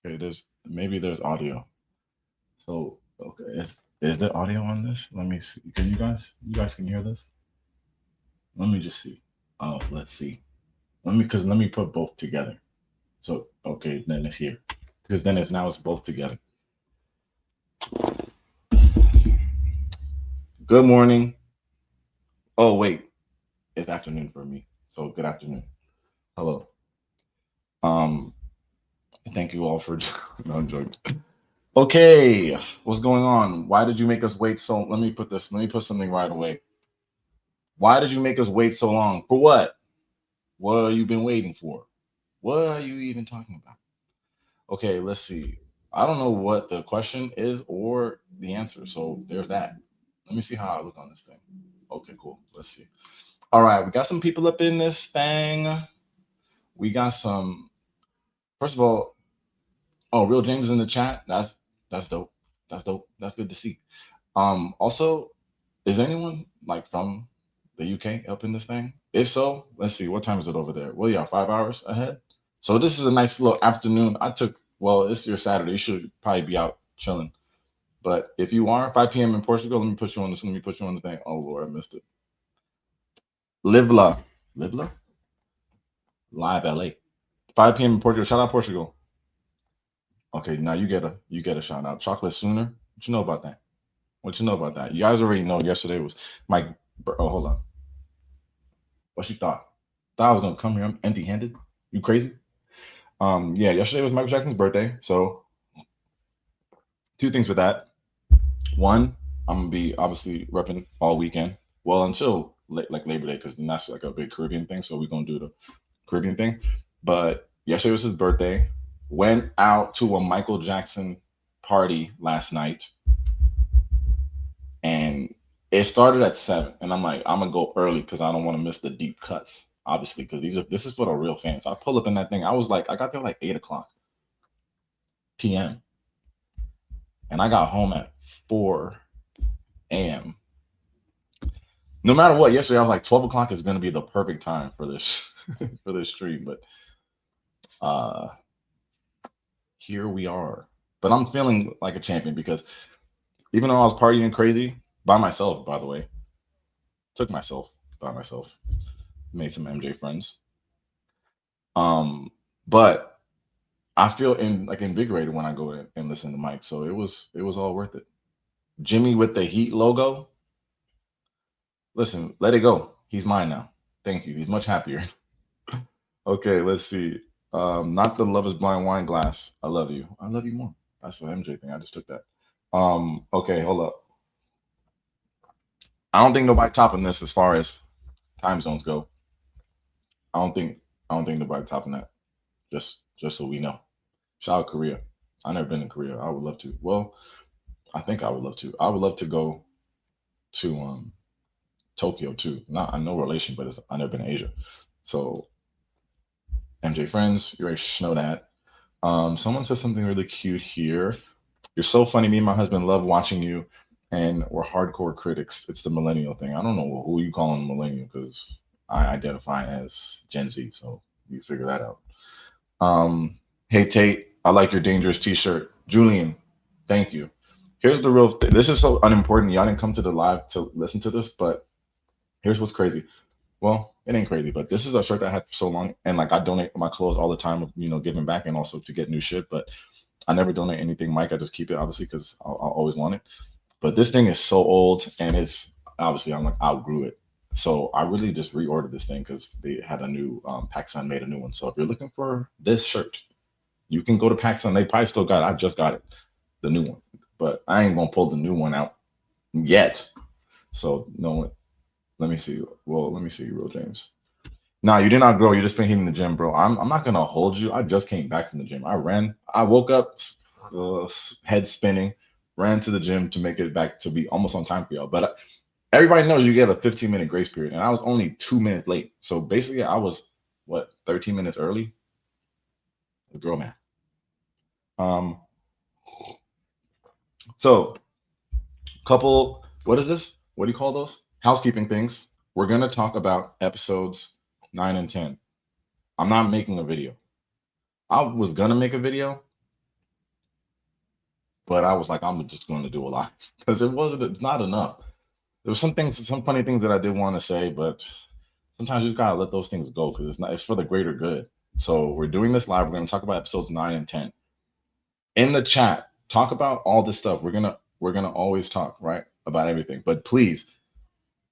Okay, there's audio. So okay, is there audio on this? Let me see. Can you guys can hear this? Let me just see. Oh, let's see. Let me put both together. So okay, then it's here. Because then it's both together. Good morning. Oh wait, it's afternoon for me. So good afternoon. Hello. Um, thank you all for no, I'm joking. Okay, what's going on? Why did you make us wait so? Let me put something right away. Why did you make us wait so long? For what? What have you been waiting for? What are you even talking about? Okay, let's see. I don't know what the question is or the answer. So there's that. Let me see how I look on this thing. Okay, cool. Let's see. All right, we got some people up in this thing. We got some. First of all, oh, Real James in the chat. That's dope. That's dope. That's good to see. Also, is anyone like from the UK up in this thing? If so, let's see. What time is it over there? Well, yeah, 5 hours ahead. So this is a nice little afternoon. Well, it's your Saturday. You should probably be out chilling. But if you are 5 p.m. in Portugal, let me put you on this. Let me put you on the thing. Oh Lord, I missed it. Livla, Livla, live LA. 5 p.m. in Portugal. Shout out Portugal. Okay, now you get a shout out. Chocolate Sooner. What you know about that? What you know about that? You guys already know. Yesterday was Mike. Oh, hold on. What you thought? Thought I was gonna come here empty-handed? You crazy? Yeah. Yesterday was Michael Jackson's birthday. So two things with that. One, I'm gonna be obviously repping all weekend. Well, until like Labor Day, because that's like a big Caribbean thing. So we're gonna do the Caribbean thing. But yesterday was his birthday. Went out to a Michael Jackson party last night, and it started at 7. And I'm like, I'm gonna go early because I don't want to miss the deep cuts, obviously, because this is for the real fans. I pull up in that thing. I got there like 8 o'clock p.m. and I got home at 4 a.m. No matter what, yesterday I was like 12 o'clock is gonna be the perfect time for this for this stream, but uh here we are. But I'm feeling like a champion because even though I was partying crazy by myself, by the way, took myself by myself, made some MJ friends. Um, but I feel like invigorated when I go in and listen to Mike. So it was all worth it. Jimmy with the Heat logo. Listen, let it go. He's mine now. Thank you. He's much happier. Okay, let's see. Not the Love Is Blind wine glass. I love you. I love you more. That's an MJ thing. I just took that. Okay, hold up. I don't think nobody topping this as far as time zones go. I don't think I don't think nobody topping that. Just so we know. Shout out Korea. I never been in Korea. I would love to. Well, I think I would love to. I would love to go to Tokyo too. Not I no relation, but I never been to Asia. So MJ friends, you already know that. Someone said something really cute here. You're so funny. Me and my husband love watching you, and we're hardcore critics. It's the millennial thing. I don't know who you calling millennial because I identify as Gen Z. So you figure that out. Hey Tate, I like your dangerous T-shirt. Julian, thank you. Here's the real. This is so unimportant. Y'all didn't come to the live to listen to this, but here's what's crazy. Well, it ain't crazy, but this is a shirt that I had for so long, and like I donate my clothes all the time, giving back and also to get new shit. But I never donate anything, Mike. I just keep it obviously because I'll always want it. But this thing is so old, and it's obviously I'm like outgrew it. So I really just reordered this thing because they had a new PacSun made a new one. So if you're looking for this shirt, you can go to PacSun. They probably still got it. I just got it, the new one, but I ain't gonna pull the new one out yet. So no, let me see. Well, let me see, Real James. Nah, you did not grow. You just been hitting the gym, bro. I'm not gonna hold you. I just came back from the gym. I ran. I woke up, head spinning, ran to the gym to make it back to be almost on time for y'all. But everybody knows you get a 15-minute grace period, and I was only 2 minutes late. So basically, I was what 13 minutes early. The girl, man. Um. So, couple. What is this? What do you call those? Housekeeping things. We're gonna talk about episodes 9 and 10. I'm not making a video. I was gonna make a video, but I was like, I'm just going to do a live because it's not enough. There was some things, some funny things that I did want to say, but sometimes you just gotta let those things go because it's for the greater good. So we're doing this live. We're gonna talk about episodes 9 and 10 in the chat. Talk about all this stuff. We're gonna always talk right about everything. But please,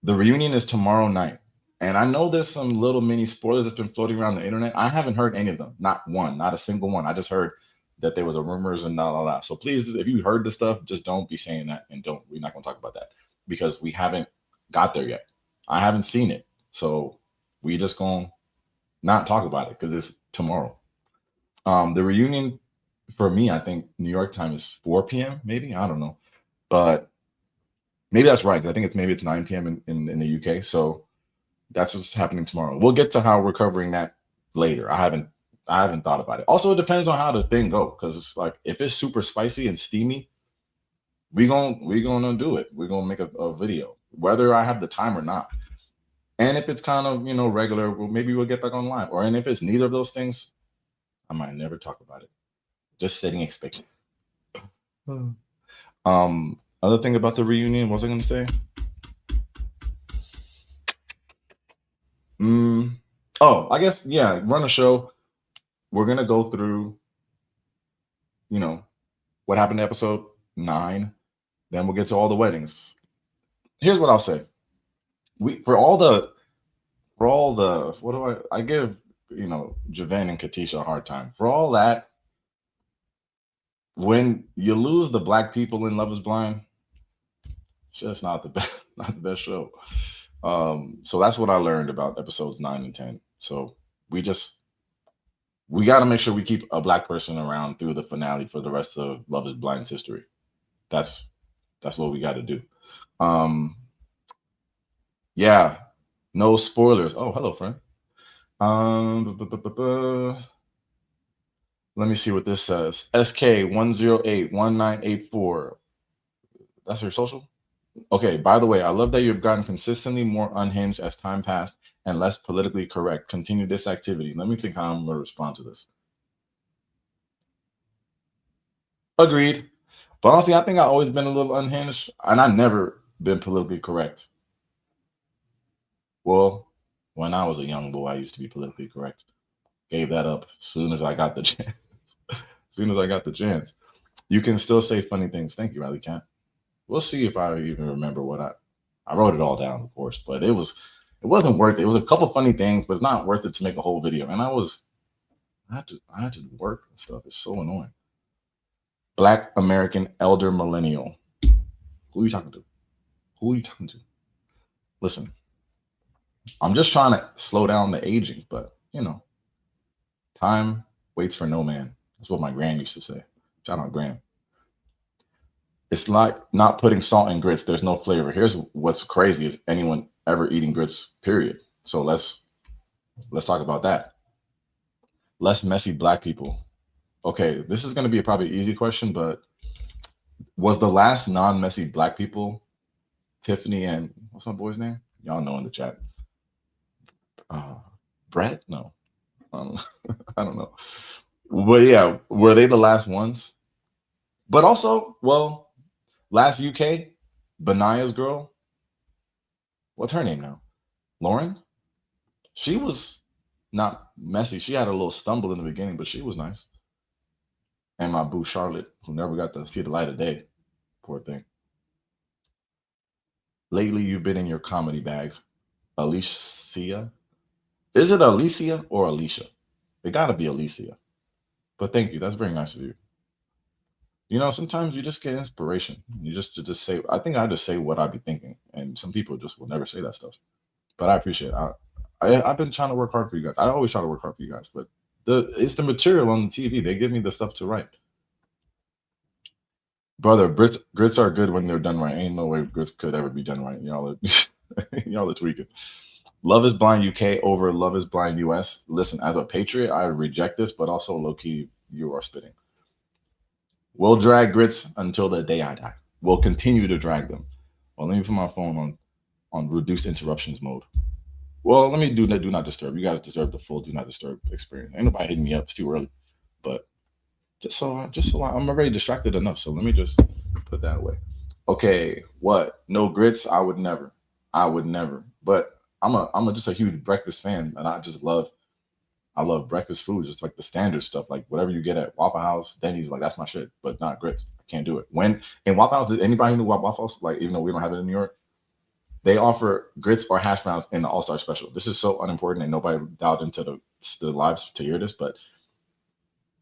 the reunion is tomorrow night. And I know there's some little mini spoilers that's been floating around the internet. I haven't heard any of them. Not one, not a single one. I just heard that there was a rumors and all that. So please, if you heard the stuff, just don't be saying that and don't. We're not gonna talk about that because we haven't got there yet. I haven't seen it. So we just gonna not talk about it because it's tomorrow. The reunion for me, I think New York time is 4 p.m. Maybe I don't know, but maybe that's right. I think maybe it's 9 p.m. in the UK. So that's what's happening tomorrow. We'll get to how we're covering that later. I haven't thought about it. Also, it depends on how the thing go because it's like if it's super spicy and steamy, we gonna do it. We're gonna make a video whether I have the time or not. And if it's kind of regular, well, maybe we'll get back online. Or and if it's neither of those things, I might never talk about it. Just setting expectations. Other thing about the reunion, what was I going to say? Oh, I guess run a show. We're gonna go through, what happened to episode 9. Then we'll get to all the weddings. Here's what I'll say: we for all the what do I give Javan and Katisha a hard time for all that. When you lose the black people in Love Is Blind, it's just not the best, not the best show. So that's what I learned about episodes 9 and 10. So we got to make sure we keep a black person around through the finale for the rest of Love Is Blind's history. That's what we got to do. Yeah, no spoilers. Oh, hello, friend. Let me see what this says. SK1081984. That's your social? Okay, by the way, I love that you've gotten consistently more unhinged as time passed and less politically correct. Continue this activity. Let me think how I'm going to respond to this. Agreed. But honestly, I think I've always been a little unhinged and I've never been politically correct. Well, when I was a young boy, I used to be politically correct. Gave that up as soon as I got the chance. As soon as I got the chance. You can still say funny things. Thank you, Riley Cat. We'll see if I even remember what I wrote it all down, of course, but it wasn't worth it. It was a couple funny things, but it's not worth it to make a whole video. And I had to work and stuff. It's so annoying. Black American elder millennial. Who are you talking to? Who are you talking to? Listen, I'm just trying to slow down the aging, but time waits for no man. That's what my gran used to say. Shout out gran. It's like not putting salt in grits. There's no flavor. Here's what's crazy is anyone ever eating grits, period. So let's talk about that. Less messy black people. Okay, this is going to be a probably easy question, but was the last non-messy black people Tiffany and what's my boy's name? Y'all know in the chat. Brett? No. I don't know. But yeah, were they the last ones? But also, well, last UK, Benaya's girl. What's her name now? Lauren? She was not messy. She had a little stumble in the beginning, but she was nice. And my boo Charlotte, who never got to see the light of day. Poor thing. Lately, you've been in your comedy bag. Alicia? Is it Alicia or Alicia? It gotta be Alicia. But thank you. That's very nice of you. Sometimes you just get inspiration. You just to just say. I think I just say what I be thinking, and some people just will never say that stuff. But I appreciate it. I've been trying to work hard for you guys. I always try to work hard for you guys, but it's the material on the TV. They give me the stuff to write. Brother, grits are good when they're done right. Ain't no way grits could ever be done right. Y'all are tweaking. Love Is Blind UK over Love Is Blind US. Listen, as a patriot, I reject this, but also low key, you are spitting. We'll drag grits until the day I die. We'll continue to drag them. Well, let me put my phone on reduced interruptions mode. Well, let me do not disturb. You guys deserve the full do not disturb experience. Ain't nobody hitting me up. It's too early. But I'm already distracted enough. So let me just put that away. Okay, what? No grits? I would never. I would never. But I'm just a huge breakfast fan, and I love breakfast food, just like the standard stuff, like whatever you get at Waffle House, Denny's, like that's my shit. But not grits. I can't do it. When in Waffle House, does anybody know what Waffle House? Like, even though we don't have it in New York, they offer grits or hash browns in the All Star Special. This is so unimportant, and nobody dialed into the lives to hear this, but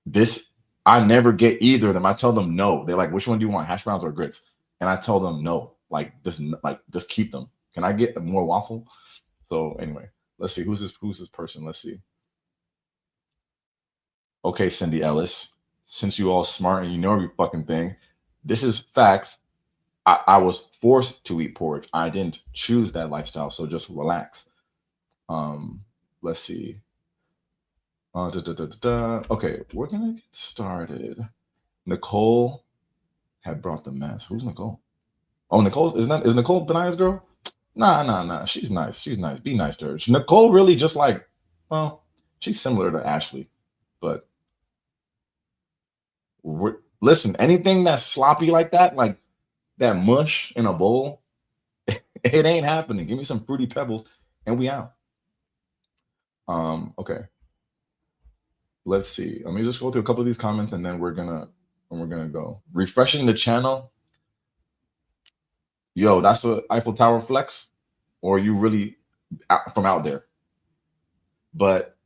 this I never get either of them. I tell them no. They're like, which one do you want, hash browns or grits? And I tell them no. Just keep them. Can I get more waffle? So anyway, let's see who's this person. Let's see. Okay, Cindy Ellis. Since you all smart and you know every fucking thing, this is facts. I was forced to eat pork. I didn't choose that lifestyle, so just relax. Um, let's see. Okay, we're gonna get started. Nicole had brought the mess. Who's Nicole? Oh, is Nicole Benaya's girl? Nah. She's nice. She's nice. Be nice to her. Nicole really just like, well, she's similar to Ashley, but listen, anything that's sloppy like that, like that mush in a bowl, it ain't happening. Give me some fruity pebbles, and we out. Okay. Let's see. Let me just go through a couple of these comments, and then we're gonna go. Refreshing the channel. Yo, that's a Eiffel Tower flex, or you really from out there? But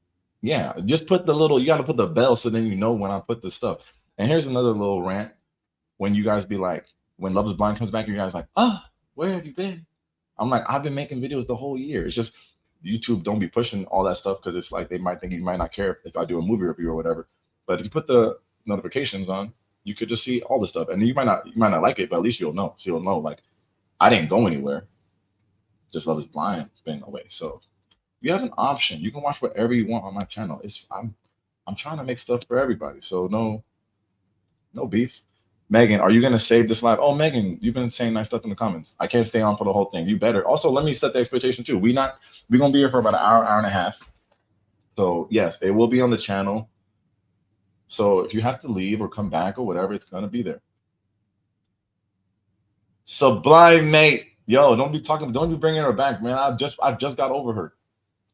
yeah, just put the little. You got to put the bell so then you know when I put the stuff. And here's another little rant. When you guys be like, when Love Is Blind comes back, you guys like, where have you been? I'm like, I've been making videos the whole year. It's just YouTube don't be pushing all that stuff because it's like they might think you might not care if I do a movie review or whatever. But if you put the notifications on, you could just see all the stuff. And you might not like it, but at least you'll know. So you'll know like I didn't go anywhere. Just Love Is Blind been away. So you have an option. You can watch whatever you want on my channel. I'm trying to make stuff for everybody. So no beef. Megan, are you gonna save this live? Oh, Megan, you've been saying nice stuff in the comments. I can't stay on for the whole thing. You better. Also, let me set the expectation too. We're gonna be here for about an hour and a half. So yes, it will be on the channel. So if you have to leave or come back or whatever, it's gonna be there. Sublime, mate. Yo, don't be bringing her back, man. I just got over her.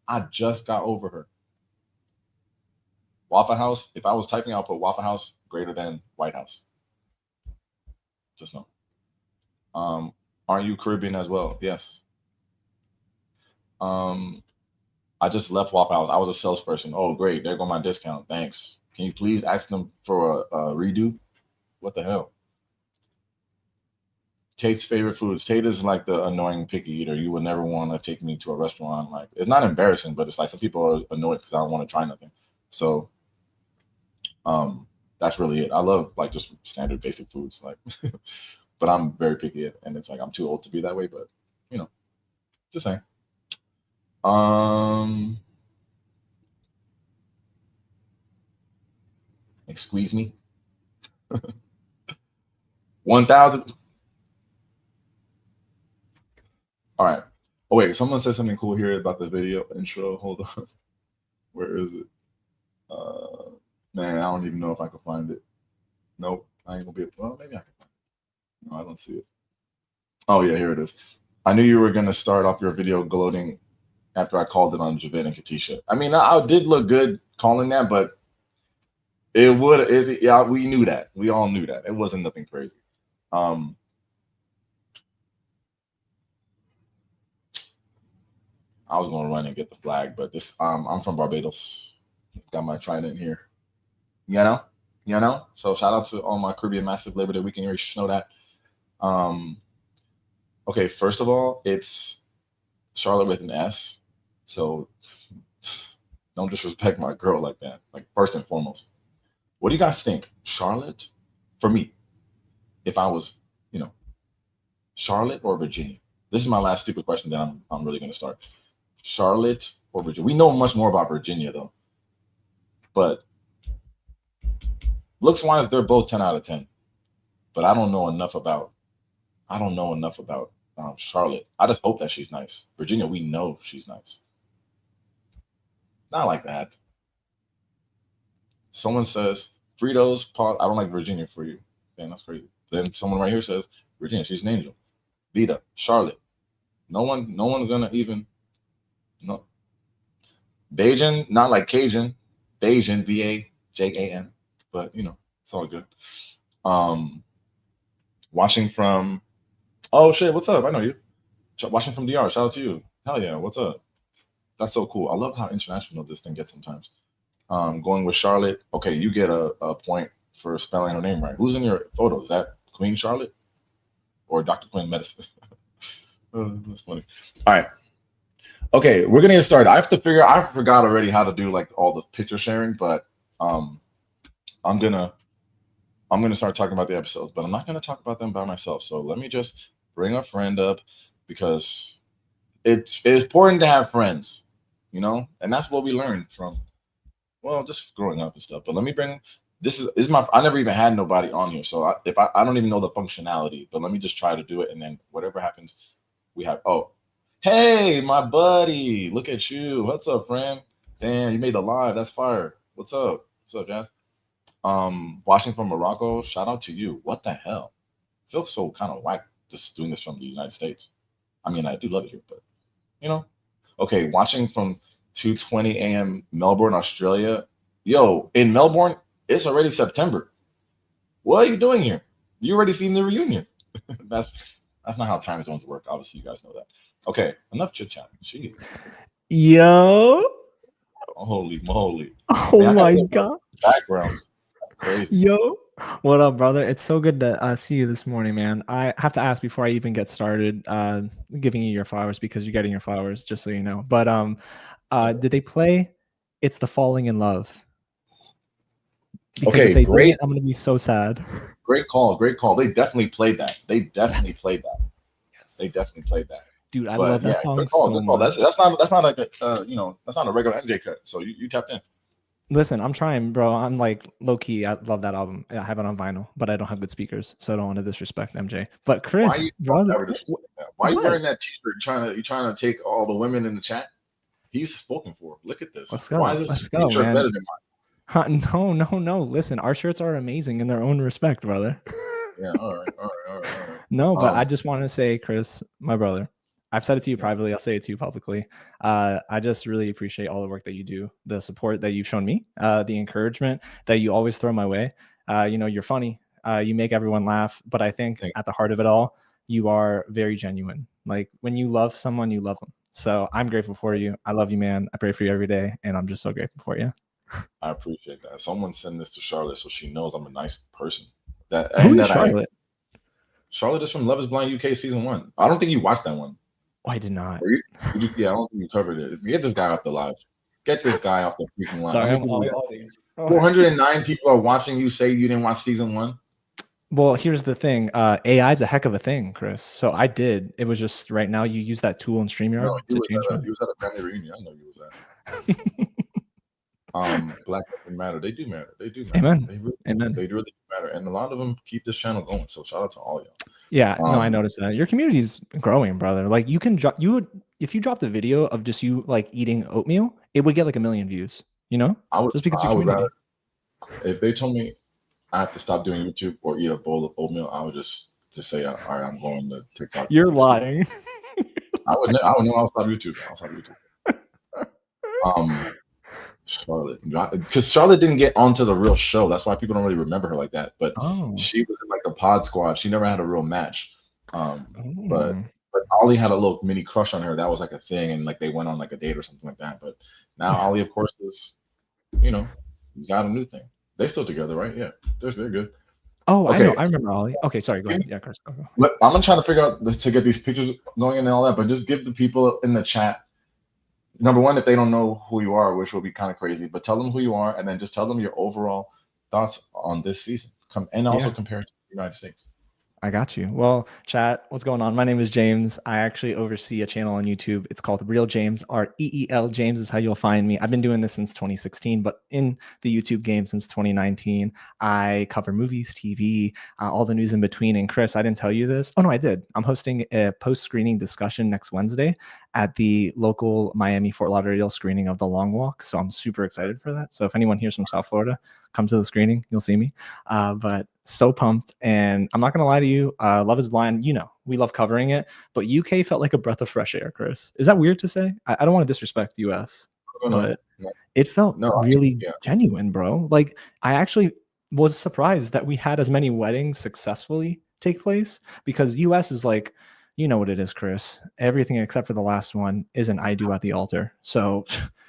I just got over her. Waffle House. If I was typing, I'll put Waffle House greater than White House. Just know. Aren't you Caribbean as well? Yes. I just left Waffle House. I was a salesperson. Oh, great. There go my discount. Thanks. Can you please ask them for a redo? What the hell? Tate's favorite foods. Tate is like the annoying picky eater. You would never want to take me to a restaurant. Like, it's not embarrassing, but it's like some people are annoyed because I don't want to try nothing. So that's really it. I love like just standard basic foods. Like but I'm very picky and it's like I'm too old to be that way, but just saying. Squeeze me. 1,000. All right. Oh wait, someone said something cool here about the video intro. Hold on. Where is it? Man, I don't even know if I can find it. Nope. I ain't gonna be able. Well, maybe I can find it. No, I don't see it. Oh yeah, here it is. I knew you were gonna start off your video gloating after I called it on Javed and Katisha. I mean, I did look good calling that, but it would is it, yeah, we knew that. We all knew that. It wasn't nothing crazy. Um I was gonna run and get the flag, but this I'm from Barbados. Got my trident here. You know? So shout out to all my Caribbean Massive Labor Day weekend. You should know that. Okay, first of all, it's Charlotte with an S. So don't disrespect my girl like that. Like first and foremost. What do you guys think? Charlotte? For me, if I was, Charlotte or Virginia? This is my last stupid question that I'm really gonna start. Charlotte or Virginia? We know much more about Virginia though. But looks wise, they're both 10 out of 10. But I don't know enough about Charlotte. I just hope that she's nice. Virginia, we know she's nice. Not like that. Someone says Fritos, pause. I don't like Virginia for you. Man, that's crazy. Then someone right here says Virginia, she's an angel. Vita, Charlotte. No one's gonna even no. Bajan, not like Cajun. Bajan, Bajan. But it's all good. Um, watching from. Oh shit, what's up? I know you. Watching from DR. Shout out to you. Hell yeah, what's up? That's so cool. I love how international this thing gets sometimes. Going with Charlotte. Okay, you get a point for spelling her name right. Who's in your photos? Is that Queen Charlotte or Dr. Queen Medicine? That's funny. All right. Okay, we're gonna get started. I forgot already how to do like all the picture sharing, but um, I'm gonna start talking about the episodes, but I'm not gonna talk about them by myself. So let me just bring a friend up because it's important to have friends, and that's what we learned from just growing up and stuff. But let me bring this is my I never even had nobody on here, so I don't even know the functionality, but let me just try to do it, and then whatever happens, we have. Oh, hey, my buddy, look at you. What's up, friend? Damn, you made the live. That's fire. What's up? What's up, Jazz? Watching from Morocco. Shout out to you. What the hell? Feels so kind of whack just doing this from the United States. I mean, I do love it here, but Okay, watching from 2:20 a.m. Melbourne, Australia. Yo, in Melbourne, it's already September. What are you doing here? You already seen the reunion. that's not how time zones work. Obviously, you guys know that. Okay, enough chit chat. Jeez. Yo. Holy moly. Oh Man, my God. Backgrounds. Crazy. Yo. What up, brother? It's so good to see you this morning, man. I have to ask before I even get started, giving you your flowers because you're getting your flowers, just so you know. But did they play It's the Falling in Love? Because okay, if they great. didn't, I'm gonna be so sad. Great call. They definitely played that. They definitely played that. Yes. They definitely played that. Dude, I love that song good call, so much. That's not like a that's not a regular MJ cut. So you tapped in. Listen, I'm trying, bro. I'm like low key. I love that album. I have it on vinyl, but I don't have good speakers, so I don't want to disrespect MJ. But Chris, brother, why are you wearing that T-shirt? You trying to take all the women in the chat? He's spoken for. Look at this. Let's go. Why is this Let's go, T-shirt man. better than mine? No. Listen, our shirts are amazing in their own respect, brother. Yeah. All right. No, but I just want to say, Chris, my brother. I've said it to you privately. I'll say it to you publicly. I just really appreciate all the work that you do, the support that you've shown me, the encouragement that you always throw my way. You're funny. You make everyone laugh. But I think at the heart of it all, you are very genuine. Like when you love someone, you love them. So I'm grateful for you. I love you, man. I pray for you every day. And I'm just so grateful for you. I appreciate that. Someone send this to Charlotte so she knows I'm a nice person. Who is Charlotte? Charlotte is from Love is Blind UK season 1. I don't think you watched that one. Oh, I did not. I don't think you covered it. Get this guy off the live. Get this guy off the freaking line. Sorry, 409 people are watching you say you didn't watch season 1. Well, here's the thing. AI is a heck of a thing, Chris. So I did. It was just right now you use that tool in StreamYard to change it. You was at a family reunion. I know you was at. Black Lives Matter. They do matter. Amen. Amen. They really do matter. And a lot of them keep this channel going. So shout out to all y'all. Yeah, no, I noticed that. Your community is growing, brother. Like you can drop if you dropped a video of just you like eating oatmeal, it would get like 1 million views, just because your community. If they told me I have to stop doing YouTube or eat a bowl of oatmeal, I would just say, all right, I'm going to TikTok. You're lying. I would know I'll stop YouTube. Charlotte, because Charlotte didn't get onto the real show. That's why people don't really remember her like that. But she was in like the Pod Squad. She never had a real match. But Ollie had a little mini crush on her. That was like a thing, and like they went on like a date or something like that. But now Ollie, of course, is he's got a new thing. They're still together, right? Yeah, they're good. Oh, okay. I know. I remember Ollie. Okay, sorry. Go ahead. Yeah, Chris. Go. I'm gonna try to figure out to get these pictures going and all that. But just give the people in the chat. Number one, if they don't know who you are, which will be kind of crazy, but tell them who you are, and then just tell them your overall thoughts on this season. Also compare it to the United States. I got you. Well, chat, what's going on? My name is James. I actually oversee a channel on YouTube. It's called Real James, REEL. James is how you'll find me. I've been doing this since 2016, but in the YouTube game since 2019. I cover movies, TV, all the news in between. And Chris, I didn't tell you this. Oh, no, I did. I'm hosting a post-screening discussion next Wednesday at the local Miami Fort Lauderdale screening of The Long Walk. So I'm super excited for that. So if anyone here's from South Florida, come to the screening, you'll see me. But so pumped. And I'm not going to lie to you. Love is Blind, we love covering it, but UK felt like a breath of fresh air, Chris. Is that weird to say? I don't want to disrespect the US, but it felt really genuine, bro. Like, I actually was surprised that we had as many weddings successfully take place, because US is like, you know what it is, Chris. Everything except for the last one is an I do at the altar. So,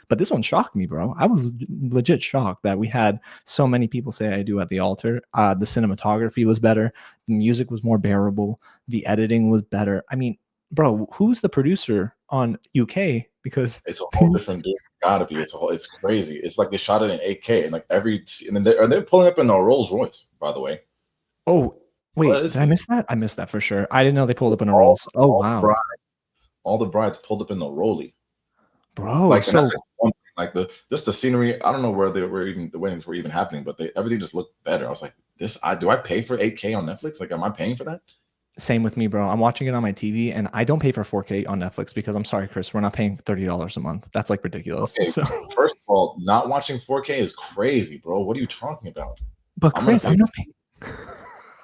but this one shocked me, bro. I was legit shocked that we had so many people say I do at the altar. The cinematography was better. The music was more bearable. The editing was better. I mean, bro, who's the producer on UK? Because it's a whole different dude. Gotta be. It's crazy. It's like they shot it in 8K, and like and then they're pulling up in a Rolls Royce, by the way. Oh, wait, did I miss that? I missed that for sure. I didn't know they pulled up in a Rolls. Oh, wow. All the brides pulled up in the Rollie. Bro, like, so like just the scenery. I don't know where the weddings were even happening, but everything just looked better. I was like, do I pay for 8K on Netflix? Like, am I paying for that? Same with me, bro. I'm watching it on my TV, and I don't pay for 4K on Netflix because I'm sorry, Chris, we're not paying $30 a month. That's like ridiculous. Okay, so first of all, not watching 4K is crazy, bro. What are you talking about? But Chris, I'm not paying.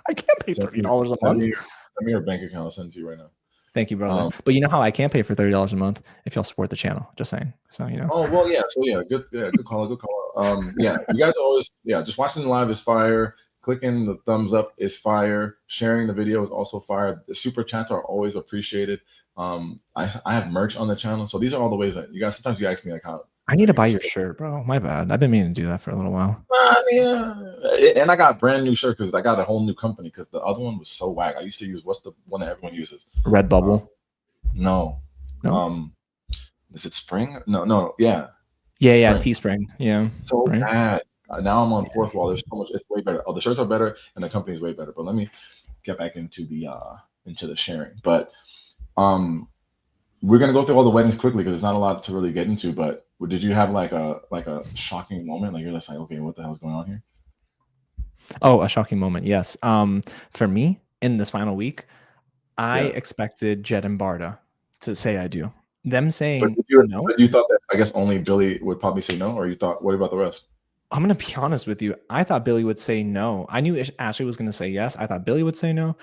I can't pay $30 a month. Send me your bank account. I'll send it to you right now. Thank you, brother. But you know how I can't pay for $30 a month if y'all support the channel. Just saying. So Oh well, yeah. So good call. Yeah, you guys always just watching the live is fire. Clicking the thumbs up is fire. Sharing the video is also fire. The super chats are always appreciated. I have merch on the channel, so these are all the ways that you guys. Sometimes you ask me like how. I need to buy your shirt, bro. My bad. I've been meaning to do that for a little while. Yeah, and I got a brand new shirt because I got a whole new company because the other one was so whack. I used to use what's the one that everyone uses? Redbubble. No. Is it Spring? No. Yeah. Yeah. Teespring. Yeah. So bad. Now I'm on fourth wall. There's so much. It's way better. Oh, the shirts are better, and the company's way better. But let me get back into the sharing. But we're gonna go through all the weddings quickly because there's not a lot to really get into. But did you have like a shocking moment? Like you're just like, okay, what the hell is going on here? Oh, a shocking moment. Yes. For me, in this final week, I expected Jed and Bardha to say I do. Them saying no. But you thought that I guess only Billy would probably say no, or you thought what about the rest? I'm gonna be honest with you. I thought Billy would say no. I knew Ashley was gonna say yes. I thought Billy would say no.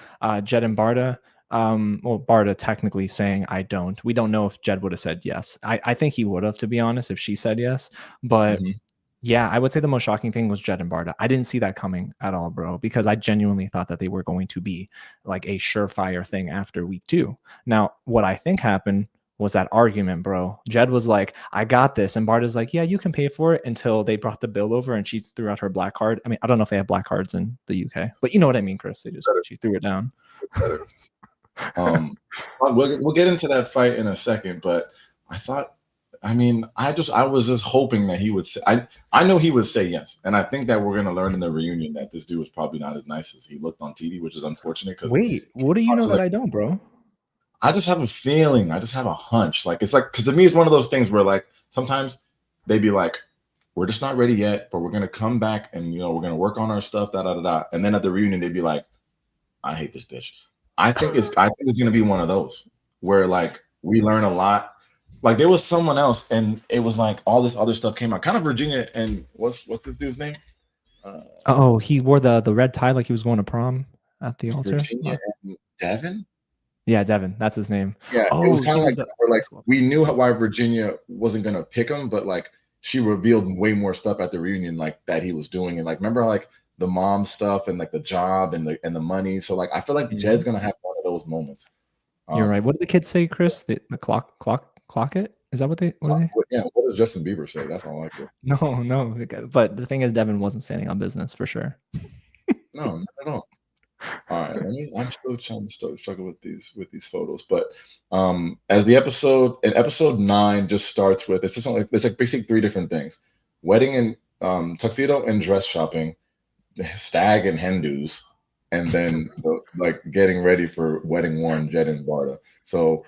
Jed and Bardha. Well, Bardha technically saying I don't. We don't know if Jed would have said yes. I think he would have, to be honest, if she said yes. But yeah, I would say the most shocking thing was Jed and Bardha. I didn't see that coming at all, bro, because I genuinely thought that they were going to be like a surefire thing after week 2. Now, what I think happened was that argument, bro. Jed was like, I got this. And Bardha's like, yeah, you can pay for it, until they brought the bill over and she threw out her black card. I mean, I don't know if they have black cards in the UK, but you know what I mean, Chris. She threw it down. We'll get into that fight in a second, but I was just hoping that he would say. I know he would say yes, and I think that we're gonna learn in the reunion that this dude was probably not as nice as he looked on TV, which is unfortunate. Because wait, what do you know that I don't, bro? I just have a feeling. I just have a hunch. Like it's like because to me it's one of those things where like sometimes they'd be like, we're just not ready yet, but we're gonna come back and we're gonna work on our stuff, and then at the reunion they'd be like, I hate this bitch. I think it's gonna be one of those where like we learn a lot. Like there was someone else, and it was like all this other stuff came out. Kind of Virginia and what's this dude's name? He wore the red tie like he was going to prom at the altar. Virginia and Devin. Yeah, Devin, that's his name. Yeah, it was kind of like we knew why Virginia wasn't gonna pick him, but like she revealed way more stuff at the reunion, like that he was doing, and like remember like the mom stuff and like the job and the money. So like I feel like Jed's gonna have one of those moments. You're right. What did the kids say, Chris? The clock it? Is that what they? Yeah. What does Justin Bieber say? That's all I like. No. But the thing is, Devin wasn't standing on business for sure. No, not at all. All right, I'm still trying to struggle with these photos, but as the episode 9 just starts with it's like basically 3 different things: wedding and tuxedo and dress shopping, stag and hen do's, and then like getting ready for wedding 1, Jed and Bardha. So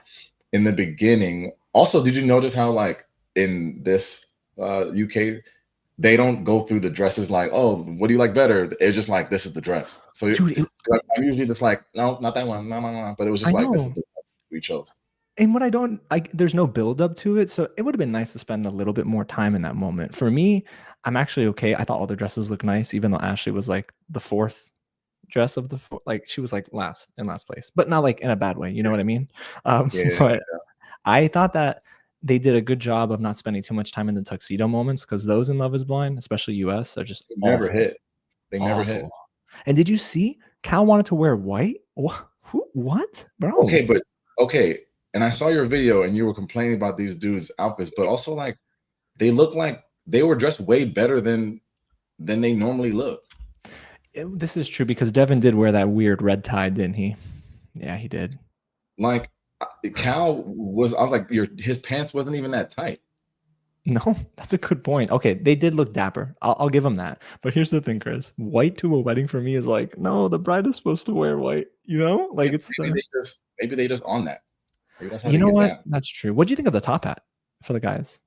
in the beginning, also, did you notice how like in this UK? They don't go through the dresses like, oh, what do you like better? It's just like, this is the dress. So dude, I'm usually just like, no, not that one. No. But it was just like, this is the dress we chose. And what I don't like, there's no build up to it, so it would have been nice to spend a little bit more time in that moment. For me, I'm actually okay. I thought all the dresses looked nice, even though Ashley was like the fourth dress of the like she was like last place, but not like in a bad way. You know what I mean? Yeah, But I thought that they did a good job of not spending too much time in the tuxedo moments because those in Love Is Blind, especially US, are just they never awful, hit. They never hit. awful. And did you see Cal wanted to wear white? What? Who? What, bro? Okay, but okay. And I saw your video and you were complaining about these dudes' outfits, but also like they look like they were dressed way better than they normally look. This is true because Devin did wear that weird red tie, didn't he? Yeah, he did. Like Cal was, I was like, his pants wasn't even that tight. No, that's a good point. Okay, they did look dapper. I'll give them that. But here's the thing, Chris. White to a wedding for me is like, no, the bride is supposed to wear white. You know, like it's the. Maybe they just on that. Maybe that's how You they know get what? down. That's true. What do you think of the top hat for the guys?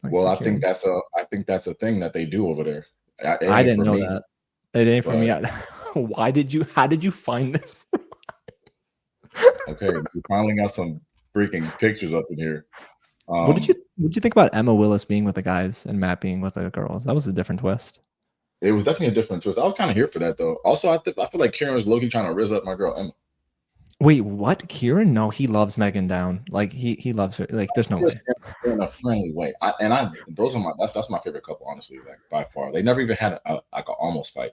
Like Well, for I think Kieran? that's a thing that they do over there. It I ain't didn't for know me, that. It ain't for me. but Why did you? How did you find this? okay, we finally got some freaking pictures up in here. What did you think about Emma Willis being with the guys and Matt being with the girls? That was a different twist. It was definitely a different twist. I was kind of here for that though. Also, I feel like Kieran was low-key trying to rizz up my girl Emma. Wait, what? Kieran? No, he loves Megan down. Like he loves her. Like there's no way. Just in a friendly way. Those are that's my favorite couple, honestly, like by far. They never even had like an almost fight.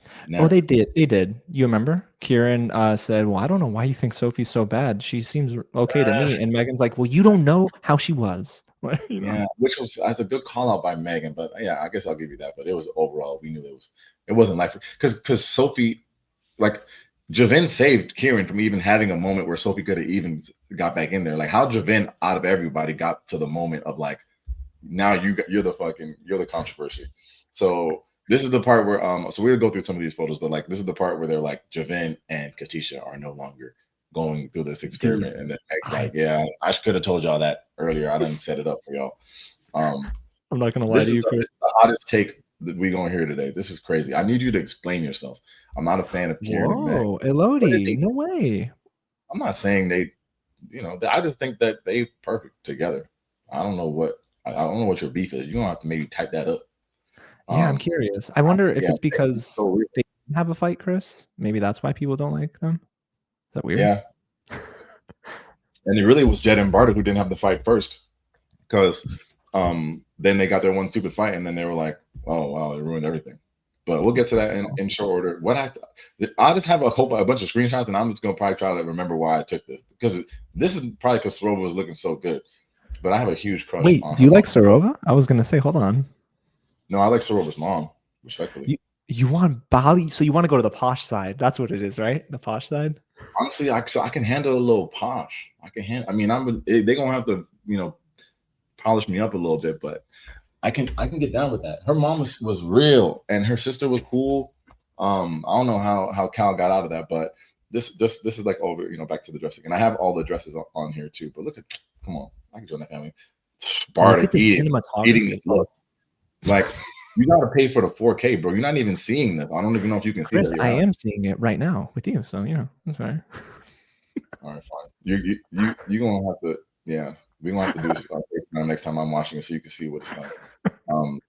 Oh, Never. they did. They did. You remember? Kieran said, "Well, I don't know why you think Sophie's so bad. She seems okay to me." And Megan's like, "Well, you don't know how she was." You know? Yeah, which was as a good call out by Megan, but yeah, I guess I'll give you that. But it was overall, we knew it wasn't like because Sophie, like Javin saved Kieran from even having a moment where Sophie could have even got back in there. Like how Javin out of everybody got to the moment of like now you're the controversy. So this is the part where so we'll go through some of these photos, but like this is the part where they're like Javin and Katisha are no longer going through this experiment. Dude, And then Meg's like, yeah, I could have told y'all that earlier. I didn't set it up for y'all. I'm not gonna lie This to is you, Chris. the hottest take that we're going to hear today. This is crazy. I need you to explain yourself. I'm not a fan of Kieran and Meg. Whoa, What did Elodie, they? no way. I'm not saying they, I just think that they perfect together. I don't know what your beef is. You're gonna have to maybe type that up. Yeah, I'm Um, curious. I wonder if yeah, it's it's because so weird. they didn't have a fight, Chris. Maybe that's why people don't like them. Is that weird? Yeah, and it really was Jed and Bardha who didn't have the fight first, because then they got their one stupid fight, and then they were like, oh wow, it ruined everything. But we'll get to that in short order. I just have a bunch of screenshots, and I'm just gonna probably try to remember why I took this, because this is probably because Sorova was looking so good. But I have a huge crush Wait, on do her you like mom. Sorova? I was gonna say, hold on. No, I like Sorova's mom, respectfully. You want Bali, so you want to go to the posh side. That's what it is, right? The posh side. Honestly, I can handle a little posh. I mean, they're gonna have to polish me up a little bit, but I can get down with that. Her mom was real, and her sister was cool. I don't know how Cal got out of that, but this is like over, back to the dressing, and I have all the dresses on here too. But come on, I can join that family. Look Bardha at the eating cinematography. this look. Like you gotta pay for the 4K, bro. You're not even seeing this. I don't even know if you can see Chris, that. I am seeing it right now with you, so that's fine. All right, fine. You gonna have to, yeah. We're gonna have to do this next time I'm watching it so you can see what it's like.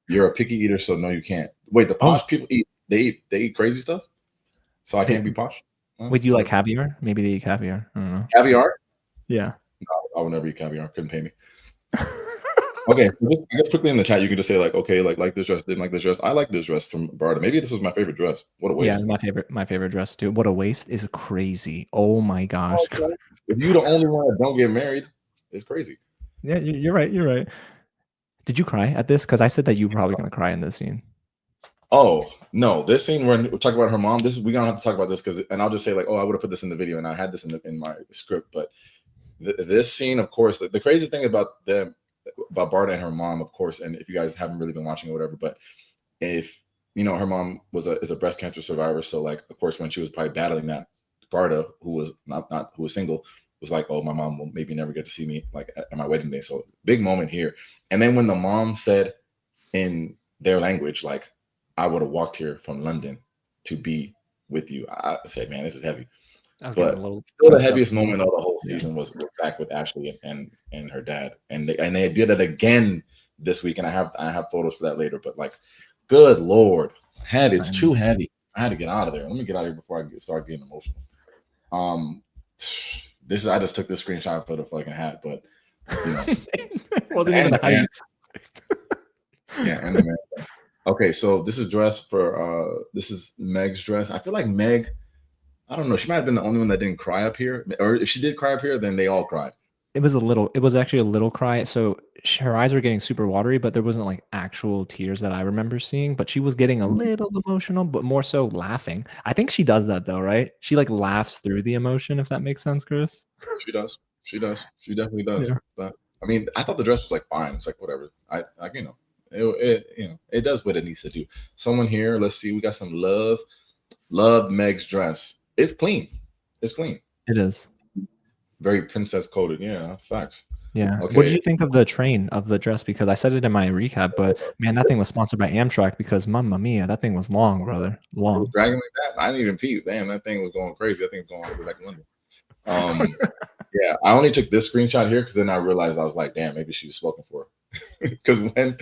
You're a picky eater, so no, you can't. Wait, the Oh, posh people they eat crazy stuff, so I can't be posh. wait, do you like caviar? Maybe they eat caviar. I don't know. Caviar? Yeah. No, I would never eat caviar. Couldn't pay me. Okay, so I guess quickly in the chat you can just say like, okay, like this dress, didn't like this dress. I like this dress from Bardha. Maybe this was my favorite dress. What a waste. Yeah, my favorite dress too. What a waste is crazy. Oh my gosh. Okay. If you're the only one that don't get married, it's crazy. Yeah, you're right. You're right. Did you cry at this? Because I said that you were probably gonna cry in this scene. Oh no, this scene where we're talking about her mom. We're gonna have to talk about this and I'll just say like, oh, I would have put this in the video, and I had this in my script. But this scene, of course, the crazy thing about Bardha and her mom, of course, and if you guys haven't really been watching or whatever, but if her mom is a breast cancer survivor, so like, of course, when she was probably battling that, Bardha, who was who was single, was like, oh, my mom will maybe never get to see me like at my wedding day. So big moment here. And then when the mom said in their language, like, I would have walked here from London to be with you, I said, man, this is heavy. I was getting a But little still, the choked up. heaviest moment of the whole Yeah. season was back with Ashley and her dad, and they did it again this week, and I have photos for that later. But like, good lord, it's I know. too heavy. I had to get out of there. Let me get out of here before start getting emotional. This is I just took this screenshot for the fucking hat, but you know, It wasn't even and a the man, height. yeah, and the man. Okay, so this is dress for this is Meg's dress. I feel like Meg, I don't know, she might have been the only one that didn't cry up here, or if she did cry up here, then they all cried. It was actually a little cry. So her eyes were getting super watery, but there wasn't like actual tears that I remember seeing. But she was getting a little emotional, but more so laughing. I think she does that though, right? She like laughs through the emotion, if that makes sense, Chris. She does. She does. She definitely does. Yeah. But I mean, I thought the dress was like fine. It's like whatever. I like it does what it needs to do. Someone here. Let's see. We got some love. Love Meg's dress. It's clean. It's clean. It is. Very princess coded. Yeah, facts. Yeah. What did Okay. you think of the train of the dress? Because I said it in my recap, but man, that thing was sponsored by Amtrak because Mamma Mia, that thing was long, brother. It was Long. dragging like that. I didn't even peep. Damn, that thing was going crazy. That thing was going all the way back to London. Yeah, I only took this screenshot here because then I realized I was like, damn, maybe she was spoken for. Because when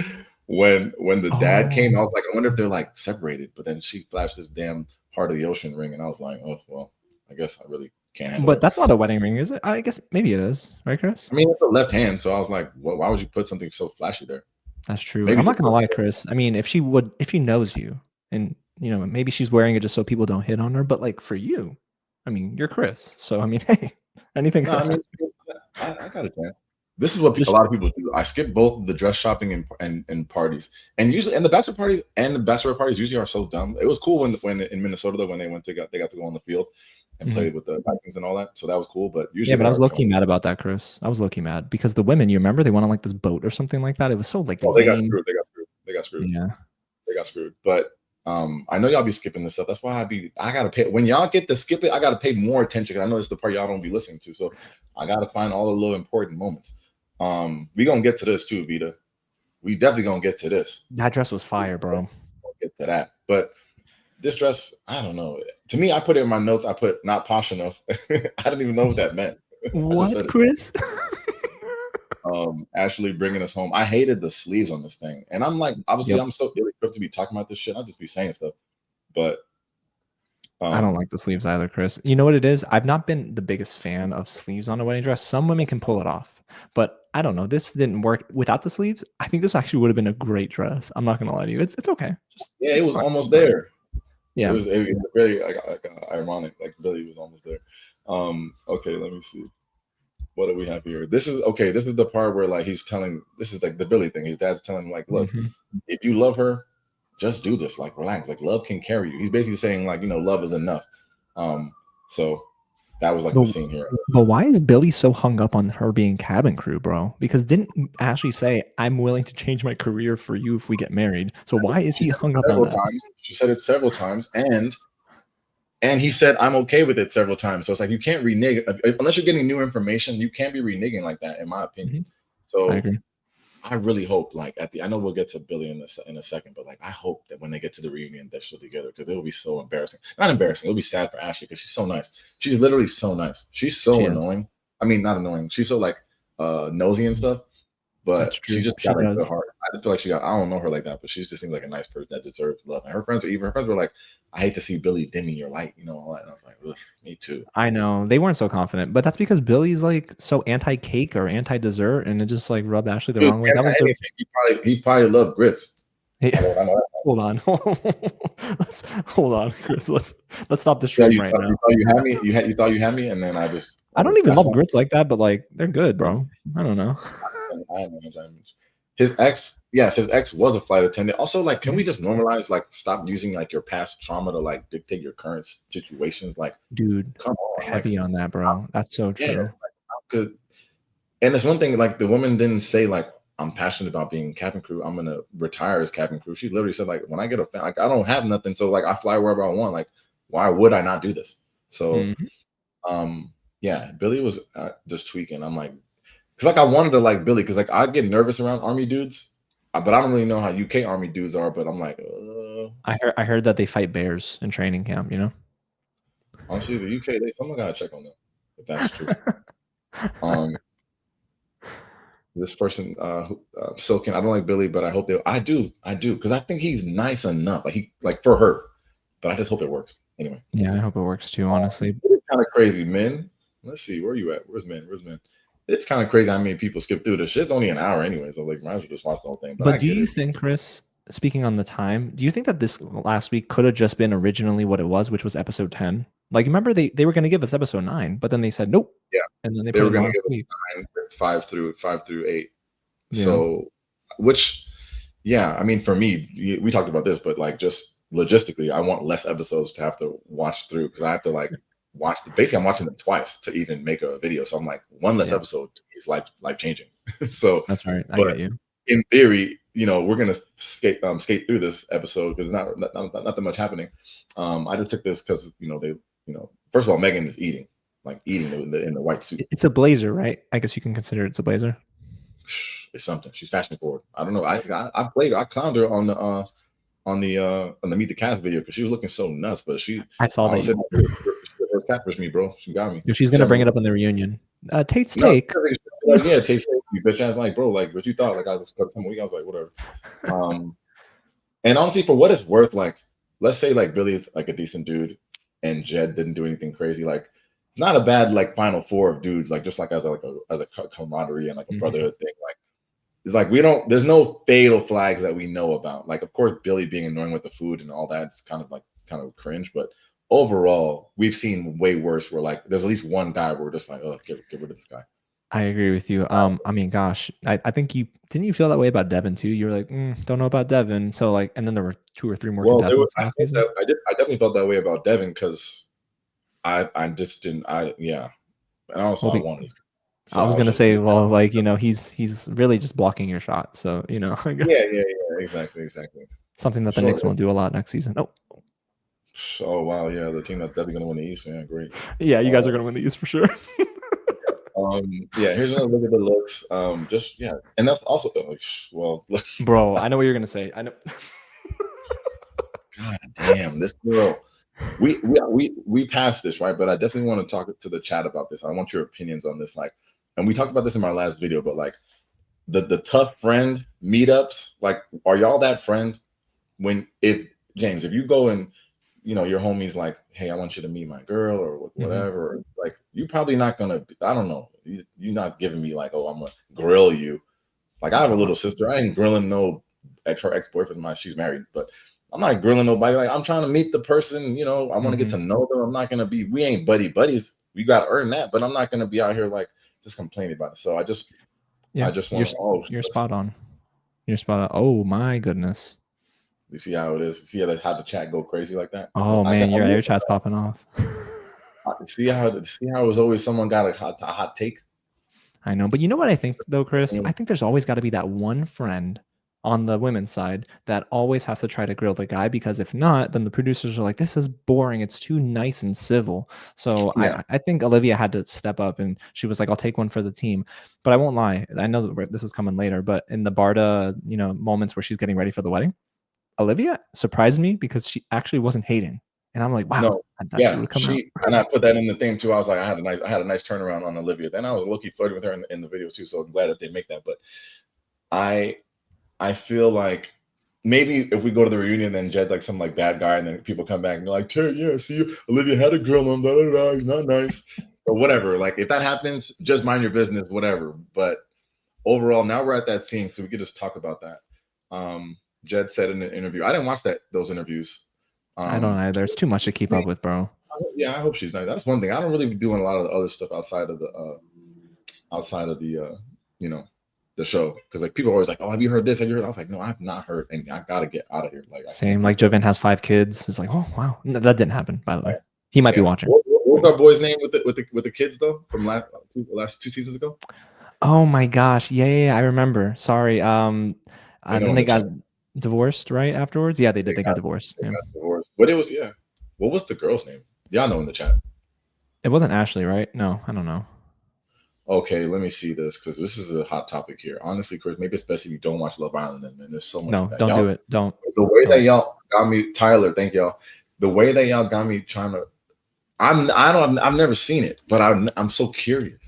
the dad came, I was like, I wonder if they're like separated. But then she flashed this damn heart of the ocean ring, and I was like, oh well, I guess I really can't handle But it. that's not a wedding ring, is it? I guess maybe it is, right, Chris? I mean, it's the left hand, so I was like, why would you put something so flashy there? That's true. Maybe I'm not just gonna lie, Chris. I mean, if she knows you, and maybe she's wearing it just so people don't hit on her, but like for you, I mean, you're Chris. So I mean, hey, anything no, could I mean, happen. I got a chance. This is what a Just lot of people do. I skip both the dress shopping and parties, and usually and the bachelor parties and the bachelor parties usually are so dumb. It was cool when in Minnesota though when they got to go on the field and play with the Vikings and all that, so that was cool. But yeah, usually but they I was are low-key corny. mad about that, Chris. I was low-key mad because the women, you remember, they went on like this boat or something like that. It was so like Oh, they got lame. screwed. They got screwed. They got screwed. Yeah. They got screwed. But I know y'all be skipping this stuff. That's why I gotta pay when y'all get to skip it. I gotta pay more attention because I know it's the part y'all don't be listening to. So I gotta find all the little important moments. We gonna get to this too, Vita. We definitely gonna get to this. That dress was fire, bro. We'll get to that. But this dress, I don't know. To me, I put it in my notes. I put not posh enough. I didn't even know what that meant. I just said What, it. Chris? Ashley bringing us home. I hated the sleeves on this thing, and I'm like, obviously, Yep. I'm so ill-equipped to be talking about this shit. I'll just be saying stuff, but I don't like the sleeves either, Chris. You know what it is? I've not been the biggest fan of sleeves on a wedding dress. Some women can pull it off, but I don't know. This didn't work without the sleeves. I think this actually would have been a great dress. I'm not gonna lie to you. It's okay. yeah, it It's was fine. almost there. Yeah. It was very ironic. Like Billy was almost there. Okay, let me see. What do we have here? This is okay. This is the part where like he's telling. This is like the Billy thing. His dad's telling him like, look, Mhm. if you love her, just do this. Like relax. Like love can carry you. He's basically saying like love is enough. So that was like the But, scene here. but why is Billy so hung up on her being cabin crew, bro? Because didn't Ashley say, I'm willing to change my career for you if we get married? So why is he hung up on that? She said it several times, and he said I'm okay with it several times. So it's like you can't renege unless you're getting new information. You can't be reneging like that, in my opinion. I So agree. I really hope, like, I know we'll get to Billy in a second, but like, I hope that when they get to the reunion, they're still together because it will be so embarrassing. Not embarrassing. It'll be sad for Ashley because she's so nice. She's literally so nice. She's so She is. annoying. I mean, not annoying. She's so like nosy and stuff, That's but true. she just She got a does. good heart. I just feel like I don't know her like that, but she just seems like a nice person that deserves love. And her friends were like, I hate to see Billy dimming your light, all that. And I was like, ugh, me too. I know they weren't so confident, but that's because Billy's like so anti-cake or anti-dessert, and it just like rubbed Ashley the Dude, wrong way. That was their. he probably loved grits. Hey, I know that. hold on, let's hold on, Chris. Let's stop this Yeah, stream right now. you thought you had me. You thought you had me, and then I just. I don't even that's love grits like that, but like they're good, bro. I don't know. His ex, yes, his ex was a flight attendant. Also, like, can we just normalize, like, stop using like your past trauma to like dictate your current situations? Like, Dude, come on, heavy on that, bro. That's so yeah, true. like, how could? And it's one thing, like, the woman didn't say like, I'm passionate about being cabin crew. I'm gonna retire as cabin crew. She literally said like, when I get a family, like, I don't have nothing, so like, I fly wherever I want. Like, why would I not do this? So, yeah, Billy was just tweaking. I'm like. Because like I wanted to like Billy, because like I get nervous around army dudes, but I don't really know how UK army dudes are. But I'm like, I heard that they fight bears in training camp. Honestly, the UK, someone gotta check on them if that's true. Um, this person, Silken, I don't like Billy, but I hope I do, because I think he's nice enough, like for her, but I just hope it works. Anyway, Yeah, I hope it works too, honestly. it's kind of crazy, men. Let's see, where are you at? Where's men? It's kind of crazy how many people skip through this. Shit's only an hour anyway, so like, might as well just watch the whole thing. But I But do get you it. think, Chris, speaking on the time, do you think that this last week could have just been originally what it was, which was episode 10? Like, remember they were going to give us episode 9, but then they said nope. Yeah, And then they they put were in the gonna last give week. it 9, 5 through 8. Yeah. So, which, yeah, I mean, for me, we talked about this, but like just logistically, I want less episodes to have to watch through because I have to like basically I'm watching them twice to even make a video. So I'm like, one less Yeah. episode is life changing. So That's right. I but get you. in theory, we're gonna skate through this episode because not that much happening. I just took this because they first of all, Megan is eating in the white suit. It's a blazer, right? I guess you can consider it's a blazer. It's something. She's fashion forward. I don't know. I clowned her on the Meet the Cast video because she was looking so nuts, but I saw that. She catfished me, bro. She got me. She's gonna bring it up in the reunion. Tate's take. Like, yeah, Tate's take, you bitch. I was like, bro, like what you thought? Like I was coming week. I was like, whatever. And honestly, for what it's worth, like let's say like Billy is like a decent dude, and Jed didn't do anything crazy. Like not a bad like final four of dudes. Like just like as a camaraderie and like a brotherhood thing. Like it's like there's no fatal flags that we know about. Like of course Billy being annoying with the food and all that's kind of cringe, but overall we've seen way worse where like there's at least one guy where we're just like, oh, get rid of this guy. I agree with you. I mean, gosh, I think you feel that way about Devin too. You were like, don't know about Devin. So like, and then there were 2 or 3 more contestants last season. I definitely felt that way about Devin because I just didn't. And also I wanted. So I was gonna say, well, like he's really just blocking your shot. So Yeah, exactly. Something that the Knicks won't do a lot next season. Oh wow, yeah, the team that's definitely gonna win the East. Yeah, great. Yeah, you guys are gonna win the East for sure. Yeah, here's another look at the looks. And that's also bro, I know what you're gonna say. I know. God damn, this girl. We passed this, right? But I definitely want to talk to the chat about this. I want your opinions on this. Like, and we talked about this in my last video, but like the tough friend meetups, like, are y'all that friend? If you go and your homie's like, hey, I want you to meet my girl or whatever, like you probably not gonna, I don't know, you're not giving me like, oh, I'm gonna grill you. Like I have a little sister, I ain't grilling her ex-boyfriend, she's married, but I'm not grilling nobody. Like I'm trying to meet the person, I want to get to know them. I'm not gonna we ain't buddies. We gotta earn that, but I'm not gonna be out here like just complaining about it. So I just want you're spot on. You're spot on. Oh my goodness. You see how it is? See how the chat go crazy like that? Oh man, your chat's popping off. See how it was always someone got a hot take. I know, but you know what I think though, Chris? I think there's always got to be that one friend on the women's side that always has to try to grill the guy, because if not, then the producers are like, this is boring. It's too nice and civil. So yeah. I think Olivia had to step up and she was like, I'll take one for the team. But I won't lie. I know that this is coming later, but in the Bardha, moments where she's getting ready for the wedding, Olivia surprised me because she actually wasn't hating. And I'm like, wow. No, and I put that in the thing too. I was like, I had a nice turnaround on Olivia. Then I was low-key flirting with her in the video too. So I'm glad that they make that. But I feel like maybe if we go to the reunion, then Jed like some like bad guy, and then people come back and they're like, yeah, see, Olivia had a grill on, he's not nice, or whatever. Like if that happens, just mind your business, whatever. But overall, now we're at that scene, so we could just talk about that. Jed said in an interview, I didn't watch those interviews. I don't either. There's too much to keep up with, bro. Yeah, I hope she's nice. That's one thing. I don't really be doing a lot of the other stuff outside of the the show, because like people are always like, oh, have you heard this? Have you heard? I was like, no, I have not heard, and I gotta get out of here. Like same. Like Jovan has 5 kids. It's like, oh wow, no, that didn't happen. By the way, he might be watching. What was our boy's name with the kids though from last 2 seasons ago? Oh my gosh, yeah, I remember. Sorry. Then they got divorced right afterwards. Yeah, they did. They got divorced. Got divorced. But it was what was the girl's name? Y'all know in the chat. It wasn't Ashley, right? No, I don't know. Okay, let me see this, because this is a hot topic here. Honestly, Chris, maybe it's best if you don't watch Love Island, and there's so much. No, don't do it. Don't. The way that y'all got me, Tyler, thank y'all. The way that y'all got me trying to, I've never seen it, but I'm so curious.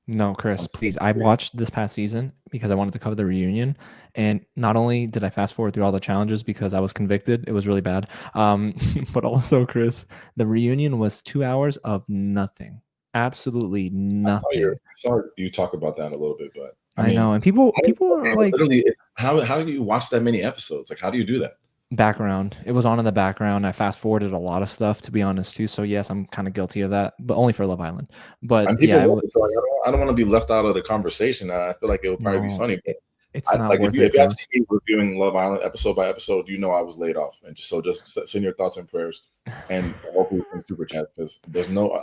No, Chris, I'm so please. I curious. watched this past season because I wanted to cover the reunion. And not only did I fast forward through all the challenges because I was convicted, it was really bad. But also, Chris, the reunion was 2 hours of nothing. Absolutely nothing. I saw you talk about that a little bit, but I I mean, know. And people I don't, people are okay, but like, literally, how do you watch that many episodes? Like, how do you do that? background. It was on in the background. I fast forwarded a lot of stuff, to be honest, too. So yes, I'm kind of guilty of that, but only for Love Island. But And yeah, people love it, so like, I don't want to be left out of the conversation. I feel like it would probably be no, funny, but it's not like worth if it, you have Chris. seen me reviewing Love Island episode by episode, you know I was laid off, and just send your thoughts and prayers, and hopefully some super chats because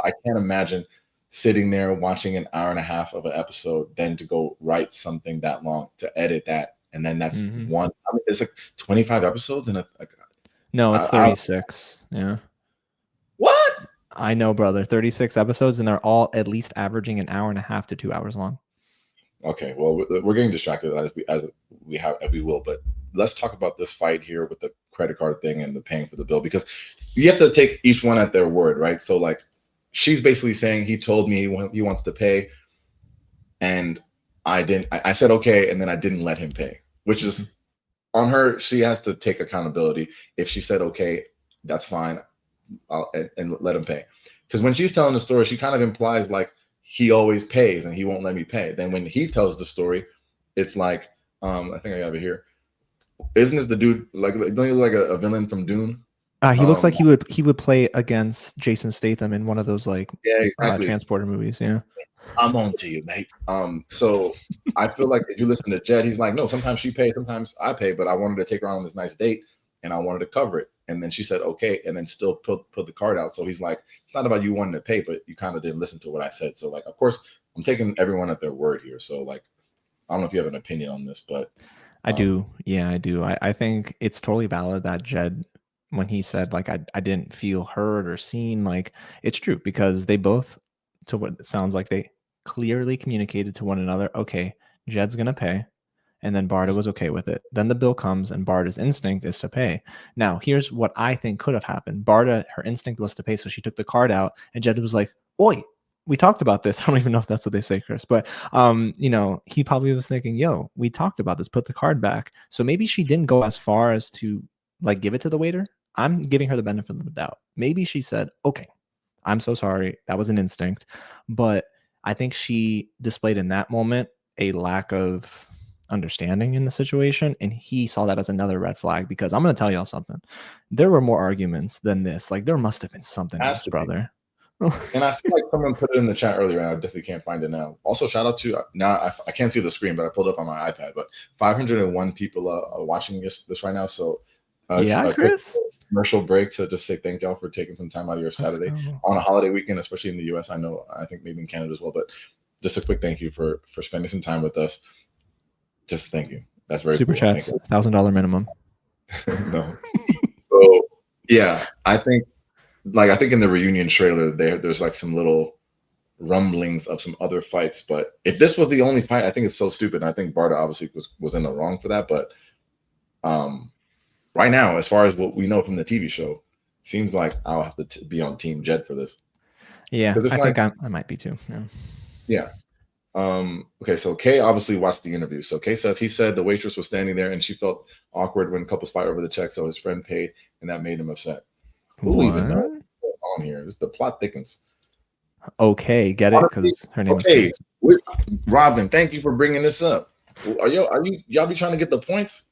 I can't imagine sitting there watching an hour and a half of an episode, then to go write something that long to edit that, and then that's Hmm. one. I mean, it's like 25 episodes and No, it's I 36. Yeah. what? I know, brother. 36 episodes, and they're all at least averaging an hour and a half to 2 hours long. Okay, well, we're getting distracted as we will, but let's talk about this fight here with the credit card thing and the paying for the bill because you have to take each one at their word, right? So, like, she's basically saying he told me he wants to pay, and I didn't. I said okay, and then I didn't let him pay, which is on her. She has to take accountability. If she said okay, that's fine, and let him pay. Because when she's telling the story, she kind of implies like he always pays and he won't let me pay. Then when he tells the story, it's like, I think I have it here. Isn't this the dude like don't you look like a villain from Dune? He looks like he would play against Jason Statham in one of those like Yeah, exactly. transporter movies. Yeah. I'm on to you, mate. So I feel like if you listen to Jed, he's like, no, sometimes she pays, sometimes I pay, but I wanted to take her on this nice date and I wanted to cover it. And then she said, okay, and then still put the card out. So he's like, it's not about you wanting to pay, but you kind of didn't listen to what I said. So like, of course, I'm taking everyone at their word here. So like, I don't know if you have an opinion on this, but I do. Yeah, I do. I think it's totally valid that Jed, when he said like I didn't feel heard or seen, like it's true because they both, to what it sounds like, they clearly communicated to one another, okay, Jed's gonna pay. And then Bardha was okay with it. Then the bill comes and Bardha's instinct is to pay. Now, here's what I think could have happened. Bardha, her instinct was to pay, so she took the card out, and Jed was like, oi, we talked about this. I don't even know if that's what they say, Chris, but he probably was thinking, yo, we talked about this, put the card back. So maybe she didn't go as far as to like give it to the waiter. I'm giving her the benefit of the doubt. Maybe she said, okay, I'm so sorry. That was an instinct. But I think she displayed in that moment a lack of understanding in the situation. And he saw that as another red flag because I'm going to tell y'all something. There were more arguments than this. Like there must have been something has else, to be. brother. And I feel like someone put it in the chat earlier, and I definitely can't find it now. Also, shout out to now I can't see the screen, but I pulled it up on my iPad. But 501 people are watching this right now. So, Yeah, a quick Chris. commercial break to just say thank y'all for taking some time out of your Let's Saturday go. on a holiday weekend, especially in the U.S. I think maybe in Canada as well. But just a quick thank you for spending some time with us. Just thank you. That's very Super cool. chats, $1,000 minimum. No. So yeah, I think in the reunion trailer there's like some little rumblings of some other fights. But if this was the only fight, I think it's so stupid. I think Bardha obviously was in the wrong for that. But right now, as far as what we know from the TV show, seems like I'll have to be on Team Jed for this. Yeah, Because it's I like, think I might be too. Yeah. yeah. Okay, so Kay obviously watched the interview. So Kay says he said the waitress was standing there and she felt awkward when couples fight over the check, so his friend paid and that made him upset. Who even knows what's going on here? The plot thickens. Okay, get it? Because her name is Okay, Kay. Robin, thank you for bringing this up. Are y'all be trying to get the points?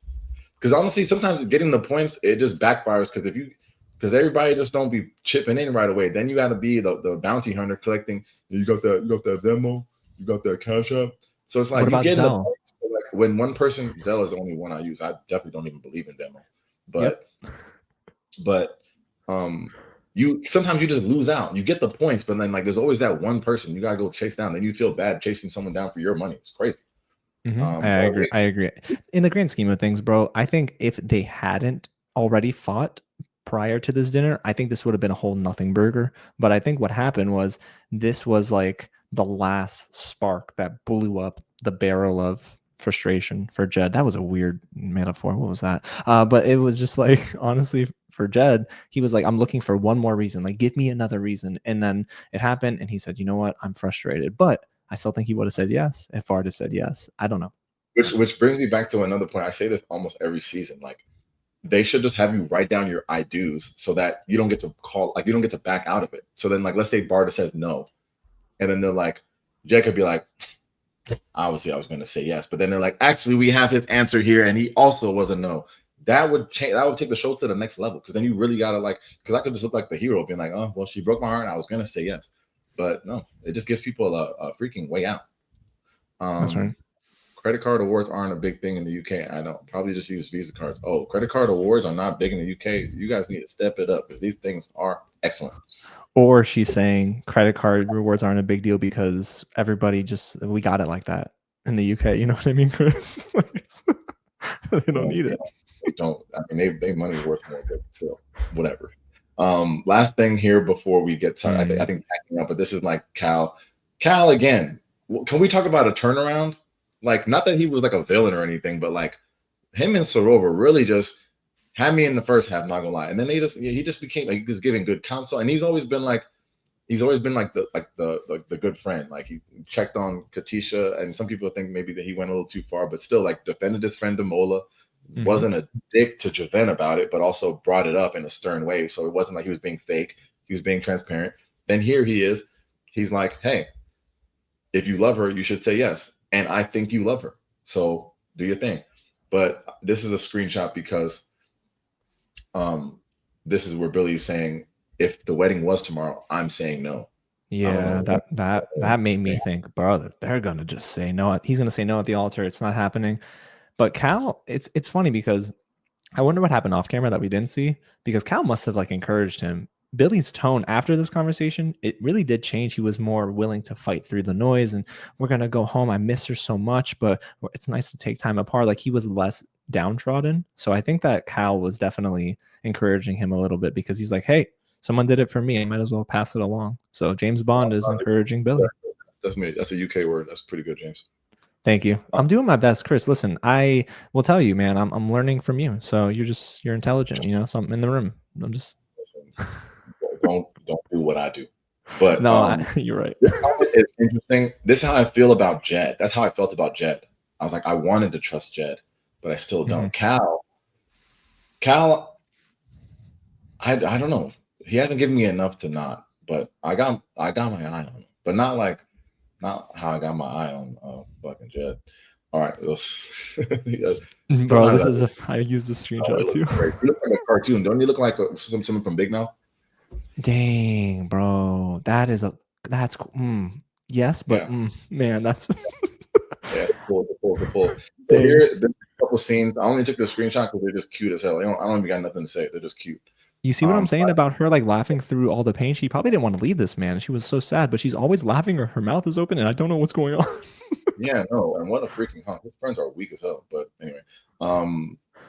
Because honestly, sometimes getting the points it just backfires because everybody just don't be chipping in right away. Then you got to be the bounty hunter collecting. You got that Venmo, you got that Cash App. So it's like What you about getting the Zelle? points. Like when one person, Zelle is the only one I use. I definitely don't even believe in Venmo, but Yep. but you sometimes you just lose out. You get the points, but then like there's always that one person you gotta go chase down. Then you feel bad chasing someone down for your money. It's crazy. I agree. I agree. In the grand scheme of things, bro, I think if they hadn't already fought prior to this dinner, I think this would have been a whole nothing burger. But I think what happened was this was like the last spark that blew up the barrel of frustration for Jed. That was a weird metaphor. What was that? But it was just like honestly for Jed, he was like, I'm looking for one more reason. Like, give me another reason. And then it happened, and he said, you know what? I'm frustrated, but I still think he would have said yes if Bardha said yes. I don't know. Which brings me back to another point. I say this almost every season. Like, they should just have you write down your I do's so that you don't get to call, like, you don't get to back out of it. So then, like, let's say Bardha says no, and then they're like, Jed could be like, obviously I was going to say yes, but then they're like, actually, we have his answer here, and he also was a no. That would change. That would take the show to the next level, because then you really gotta, like, because I could just look like the hero, being like, oh well, she broke my heart, and I was going to say yes, but no, it just gives people a freaking way out. That's right. Credit card awards aren't a big thing in the UK. I don't, probably just use Visa cards. Oh, credit card awards are not big in the UK. You guys need to step it up, because these things are excellent. Or she's saying credit card rewards aren't a big deal because everybody we got it like that in the UK. You know what I mean, Chris? They don't need it. Don't. I mean, they money worth more, but still, whatever. Last thing here before we get started, I think backing up, but this is like Cal again. Can we talk about a turnaround? Like, not that he was like a villain or anything, but like him and Sarova really just had me in the first half, not gonna lie. And then he just became like, he was giving good counsel, and he's always been like the good friend. Like, he checked on Katisha, and some people think maybe that he went a little too far, but still, like, defended his friend Demola, wasn't a dick to Javen about it, but also brought it up in a stern way. So it wasn't like he was being fake, he was being transparent. Then here he is, he's like, hey, if you love her, you should say yes, and I think you love her, so do your thing. But this is a screenshot because this is where Billy's saying, if the wedding was tomorrow, I'm saying no. Yeah, that made me think, brother, they're gonna just say no. He's gonna say no at the altar. It's not happening. But Cal, it's funny because I wonder what happened off camera that we didn't see, because Cal must have like encouraged him. Billy's tone after this conversation, it really did change. He was more willing to fight through the noise, and we're gonna go home. I miss her so much, but it's nice to take time apart. Like, he was less downtrodden. So I think that Cal was definitely encouraging him a little bit, because he's like, hey, someone did it for me, I might as well pass it along. So James Bond is encouraging Billy. That's me. That's a UK word. That's pretty good, James. Thank you. I'm doing my best, Chris. Listen, I will tell you, man, I'm learning from you. So you're intelligent, you know, something in the room. I'm just don't do what I do. But no, you're right. It's interesting. This is how I feel about Jed. That's how I felt about Jed. I was like, I wanted to trust Jed, but I still don't. Cal, I don't know. He hasn't given me enough to not, but I got my eye on him, but not how I got my eye on fucking Jed. All right, bro. This is I used this screenshot too. You look like a cartoon. Don't you look like someone from Big Mouth? Dang, bro, that's yes, but yeah. Man, that's yeah, cool. So there's a couple scenes. I only took the screenshot because they're just cute as hell. I don't even got nothing to say. They're just cute. You see what I'm saying about her, like, laughing through all the pain? She probably didn't want to leave this man. She was so sad, but she's always laughing, or her mouth is open, and I don't know what's going on. Yeah, no, and what a freaking hunk. His friends are weak as hell. But anyway,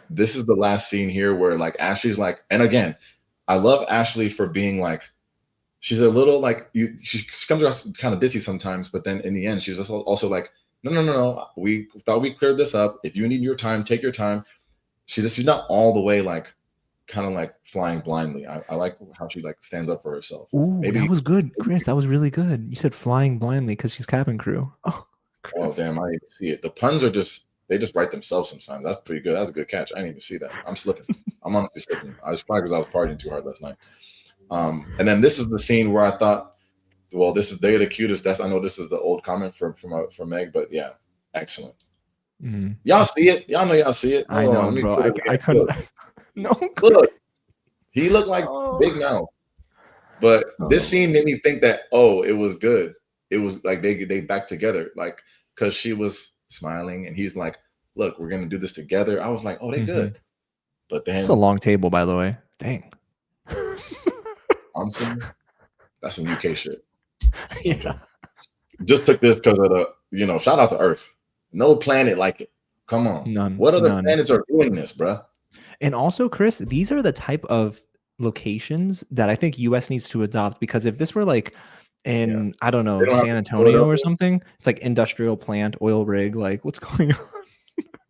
this is the last scene here where, like, Ashley's like, and again, I love Ashley for being like, she's a little like, she comes across kind of ditzy sometimes, but then in the end, she's also like, no. We thought we cleared this up. If you need your time, take your time. She's not all the way like, kind of like flying blindly. I like how she like stands up for herself. Ooh, that was good, Chris. That was really good. You said flying blindly because she's cabin crew. Oh damn, I didn't even see it. The puns are they just write themselves sometimes. That's pretty good. That's a good catch. I didn't even see that. I'm slipping. I'm honestly slipping. I was probably because I was partying too hard last night. And then this is the scene where I thought, well, they're the cutest. I know this is the old comment from Meg, but yeah, excellent. Y'all see it? Y'all know y'all see it. I know, bro. I couldn't. No, look, he looked like Big Mouth. But this scene made me think that, it was good. It was like they back together, like, because she was smiling and he's like, look, we're gonna do this together. I was like, they good. But then it's a long table, by the way. Dang. I'm saying that's some UK shit. Yeah. Just took this because of the, shout out to Earth. No planet like it. Come on. None. What other planets are doing this, bruh? And also, Chris, these are the type of locations that I think US needs to adopt, because if this were like in, I don't know, San Antonio or something, it's like industrial plant, oil rig, like, what's going on?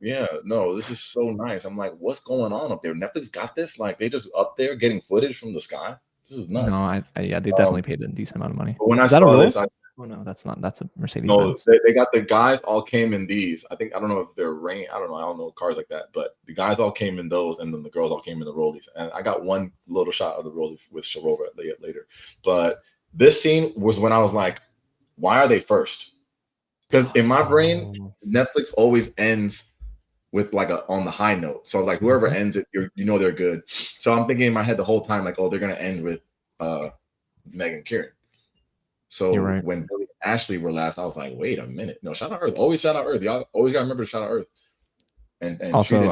Yeah, no, this is so nice. I'm like, what's going on up there? Netflix got this? Like they just up there getting footage from the sky? This is No, nuts. yeah, they Um, definitely paid a decent amount of money. but when I Is that a saw this, Rolls? I Oh no, that's not. That's a Mercedes no, Benz. they got the guys all came in these. I think I don't know if they're rain. I don't know. I don't know cars like that. But the guys all came in those, and then the girls all came in the rollies. And I got one little shot of the rollie with Sharova later. But this scene was when I was like, why are they first? Because in my brain, Oh. Netflix always ends with like a on the high note. So like whoever Mhm. ends it, you know they're good. So I'm thinking in my head the whole time, like, oh, they're gonna end with Meg and Kieran. You're So right. when Billy and Ashley were last, I was like, wait a minute. No, shout out Earth. Always shout out Earth. Y'all always gotta remember to shout out Earth and treat Also, it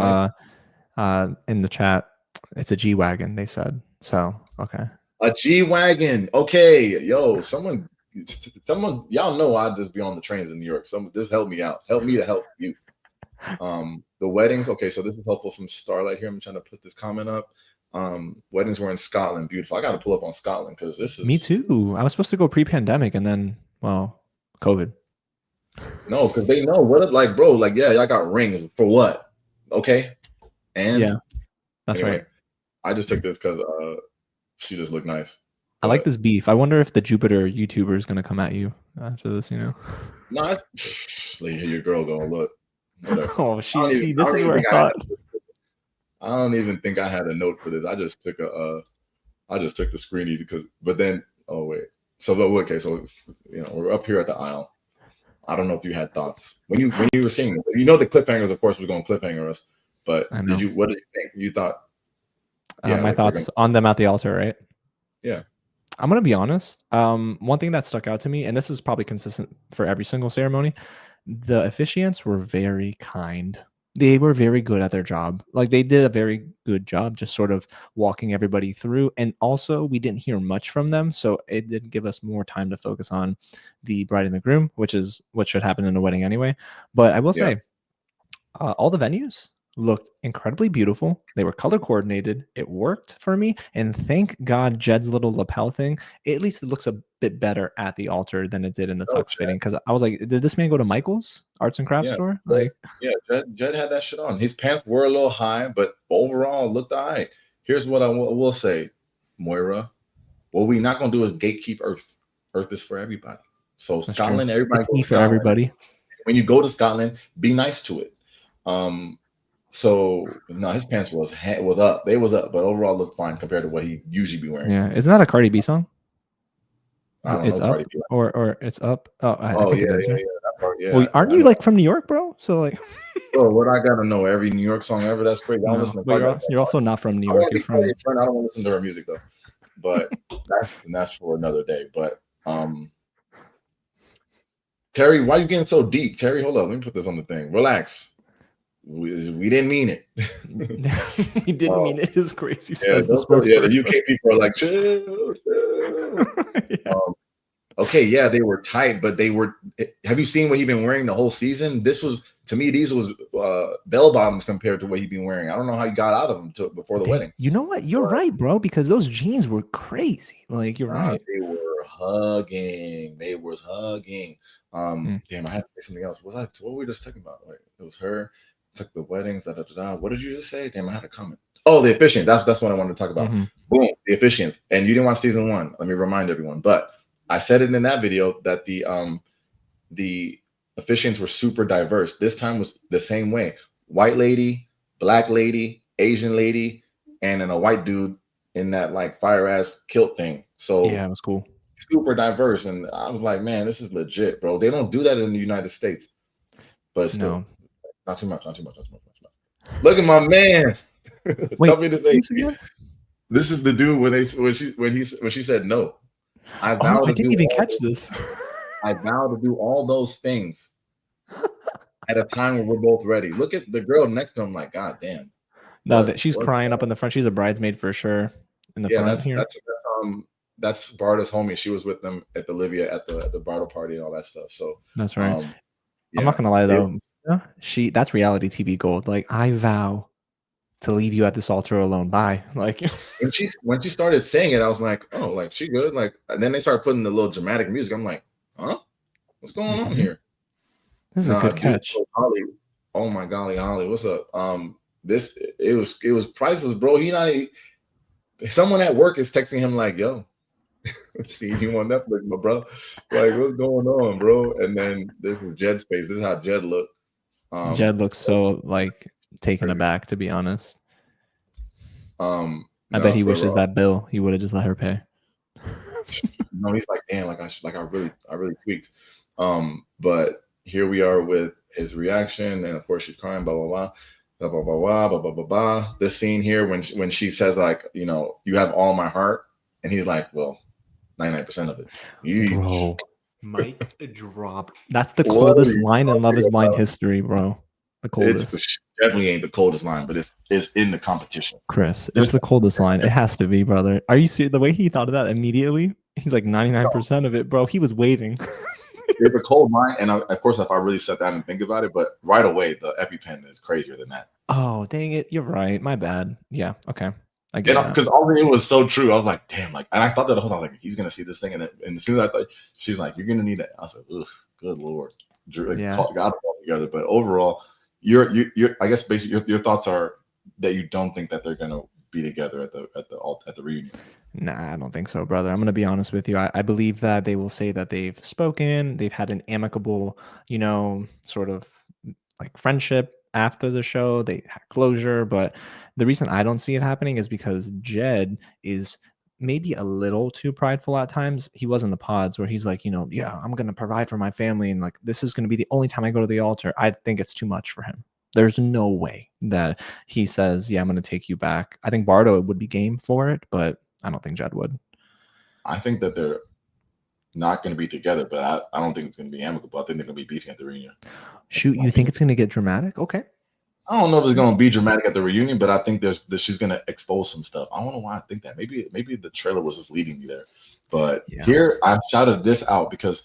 nice. in the chat, it's a G wagon. They said so. Okay. A G-Wagon. Okay, yo, someone, y'all know I just be on the trains in New York. Someone just help me out. Help me to help you. The weddings. Okay, so this is helpful from Starlight here. I'm trying to put this comment up. Weddings were in Scotland. Beautiful. I got to pull up on Scotland because this is Me too. I was supposed to go pre-pandemic, and then, well, COVID. no, because they know what it like, bro. Like, yeah, y'all got rings for what? Okay, and Yeah, that's anyway, right. I just took this because she just looked nice. I like But this beef. I wonder if the Jupiter YouTuber is gonna come at you after this. You know. no, it's like here your girl going look. Whatever. Oh, I don't even. see, I this don't is even where I think I had. thought. I don't even think I had a note for this. I just took a. I just took the screenie because. But then, oh wait. So okay. So we're up here at the aisle. I don't know if you had thoughts when you were seeing it. You know the cliffhangers, of course, was going to cliffhanger us. But I know. What did you think? You thought, yeah, My like they're gonna, thoughts on them at the altar, right? yeah, I'm gonna be honest. One thing that stuck out to me, and this is probably consistent for every single ceremony, the officiants were very kind. They were very good at their job. Like they did a very good job, just sort of walking everybody through. And also, we didn't hear much from them, so it did give us more time to focus on the bride and the groom, which is what should happen in a wedding anyway. But I will yeah, say, all the venues looked incredibly beautiful. They were color coordinated. It worked for me. And thank God Jed's little lapel thing, at least it looks a bit better at the altar than it did in the no, tux fitting. Because I was like, did this man go to Michael's Arts and Crafts yeah, store? Like, yeah. Jed had that shit on. His pants were a little high, but overall looked all right. Here's what I will say, Moira. What we not gonna do is gatekeep Earth. Earth is for everybody. So that's true. Scotland, everybody It's go E to for Scotland. everybody. When you go to Scotland, be nice to it. So no, his pants was up. They was up, but overall looked fine compared to what he usually be wearing. Yeah. Isn't that a Cardi B song? I don't It's know Cardi up B. or it's up. Oh, I Oh think yeah, it is, yeah, right? yeah. That part, Well, yeah, aren't I you know. like from New York, bro? So like, Bro, what I gotta know every New York song ever. That's crazy. I don't no, listen to but Cardi. you're also not from New I York. want to You're be Cardi from friend. I don't want to listen to her music though. But that's for another day. But Terry, why are you getting so deep? Terry, hold up. Let me put this on the thing. Relax. We didn't mean it. we didn't mean it is crazy, Yeah, says the don't feel, yeah. The spokesperson. UK people are like, chill, chill. Yeah. Okay, yeah, they were tight, but they were. Have you seen what he's been wearing the whole season? This was to me, these was bell bottoms compared to what he'd been wearing. I don't know how he got out of them before the wedding. You know what? You're right, bro, because those jeans were crazy. Like, you're right. They were hugging. They was hugging. Damn, I had to say something else. What were we just talking about? Like, it was her. Took the weddings. Da, da, da, da. What did you just say? Damn, I had a comment. Oh, the officiants. That's what I wanted to talk about. Mhm. Boom, the officiants. And you didn't watch season 1. Let me remind everyone. But I said it in that video that the officiants were super diverse. This time was the same way. White lady, black lady, Asian lady, and then a white dude in that like fire ass kilt thing. So Yeah, it was cool. super diverse. And I was like, man, this is legit, bro. They don't do that in the United States. But still, No. not too much, not too much, not too much, not too much. Look at my man. Wait, Tell me this ain't. this again? This is the dude when she said no. I Oh, vow I to didn't do even all catch those, this. I vow to do all those things at a time when we're both ready. Look at the girl next to him, like, God damn. No, that she's What? crying up in the front. She's a bridesmaid for sure in the Yeah, front here. that's Bardha's homie. She was with them at the Livia at the bridal party and all that stuff. So That's right. I'm not yeah, gonna lie though. That's reality TV gold. Like, I vow to leave you at this altar alone. Bye. Like, when she started saying it, I was like, oh, like she good. Like, and then they started putting the little dramatic music. I'm like, huh? What's going on here? This is a Nah, good dude, catch. so Holly, Oh my golly, Holly, what's up? This it was priceless, bro. Someone at work is texting him like, "Yo, see you on Netflix, my bro. Like, what's going on, bro?" And then this is Jed's face. This is how Jed looked. Jed looks so like taken Crazy. aback, to be honest. I bet No, he for wishes real. that bill he would have just let her pay. No, he's like, damn, I really tweaked. But here we are with his reaction, and of course she's crying, blah blah blah. Blah blah blah blah blah blah blah blah. This scene here when she says like, you know, you have all my heart, and he's like, well, 99% of it. Bro, mic drop. That's the What are coldest you line in Love talking Is Blind about? history, bro. The It's coldest. definitely ain't the coldest line, but it's in the competition. Chris, it's Just the coldest line. It has to be, brother. Are you serious? The way he thought of that immediately, he's like 99% of it, bro. He was waiting. it's a cold line, and of course, if I really sat down and think about it, but right away the EpiPen is crazier than that. Oh, dang it. You're right. My bad. Yeah. Okay. I get And that. because all it was so true, I was like, damn, like, and I thought that the whole time, I was like, he's gonna see this thing, and as soon as I thought, she's like, you're gonna need it. I was like, ugh, good lord, Yeah. got them all together. But overall, you're I guess basically your thoughts are that you don't think that they're gonna be together at the reunion. Nah, I don't think so, brother. I'm gonna be honest with you. I believe that they will say that they've spoken, they've had an amicable, sort of like friendship after the show. They had closure, but the reason I don't see it happening is because Jed is maybe a little too prideful at times. He was in the pods where he's like, yeah, I'm gonna provide for my family, and like this is gonna be the only time I go to the altar. I think it's too much for him. There's no way that he says, yeah, I'm gonna take you back. I think Bardo would be game for it, but I don't think Jed would. I think that they're not going to be together, but I don't think it's going to be amicable. I think they're going to be beefing at the reunion. Shoot, you think it's going to get dramatic? Okay. I don't know if it's going to be dramatic at the reunion, but I think she's going to expose some stuff. I don't know why I think that. Maybe the trailer was just leading me there. But here I shouted this out because,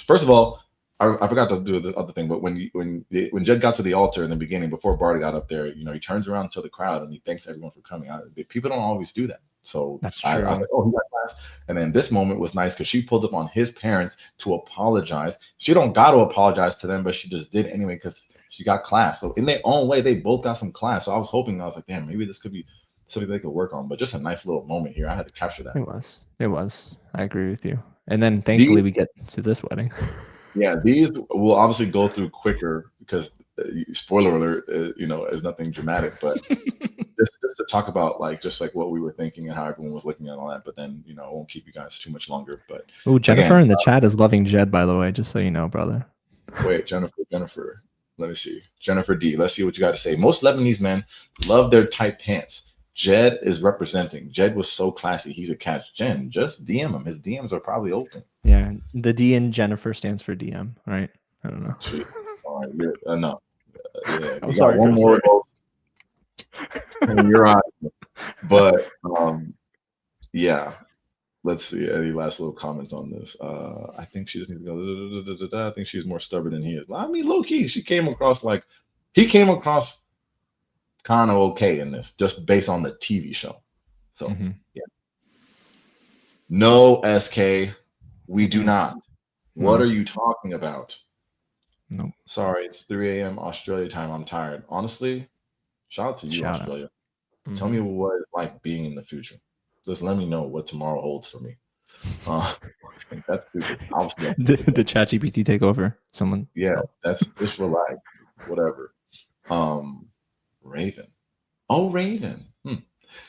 first of all, I forgot to do the other thing. But when Jed got to the altar in the beginning, before Bart got up there, he turns around to the crowd and he thanks everyone for coming. People don't always do that. So that's true. I was like, oh, he got class. And then this moment was nice because she pulls up on his parents to apologize. She don't got to apologize to them, but she just did anyway because she got class. So in their own way, they both got some class. So I was like, damn, maybe this could be something they could work on. But just a nice little moment here. I had to capture that. It was. I agree with you. And then thankfully we get to this wedding. Yeah, these will obviously go through quicker because spoiler alert, there's nothing dramatic, but just to talk about just what we were thinking and how everyone was looking at all that. But then I won't keep you guys too much longer. But Jennifer in the chat is loving Jed, by the way, just so you know, brother. Wait, Jennifer. Let me see. Jennifer D. Let's see what you got to say. Most Lebanese men love their tight pants. Jed is representing. Jed was so classy. He's a catch. Jen, just DM him. His DMs are probably open. Yeah, the D in Jennifer stands for DM, right? I don't know. All right, no. Yeah, I'm sorry. One more in your eyes, but yeah. Let's see. Any last little comments on this? I think she just needs to go. I think she's more stubborn than he is. I mean, low key, he came across kind of okay in this, just based on the TV show. So yeah. No, SK, we do not. What are you talking about? No. Sorry, it's 3 a.m. Australia time. I'm tired. Honestly, shout out to you, Australia. Tell me what it's like being in the future. Just let me know what tomorrow holds for me. That's stupid. The ChatGPT take over? Someone? Yeah, that's just relax. Whatever. Raven. Oh, Raven.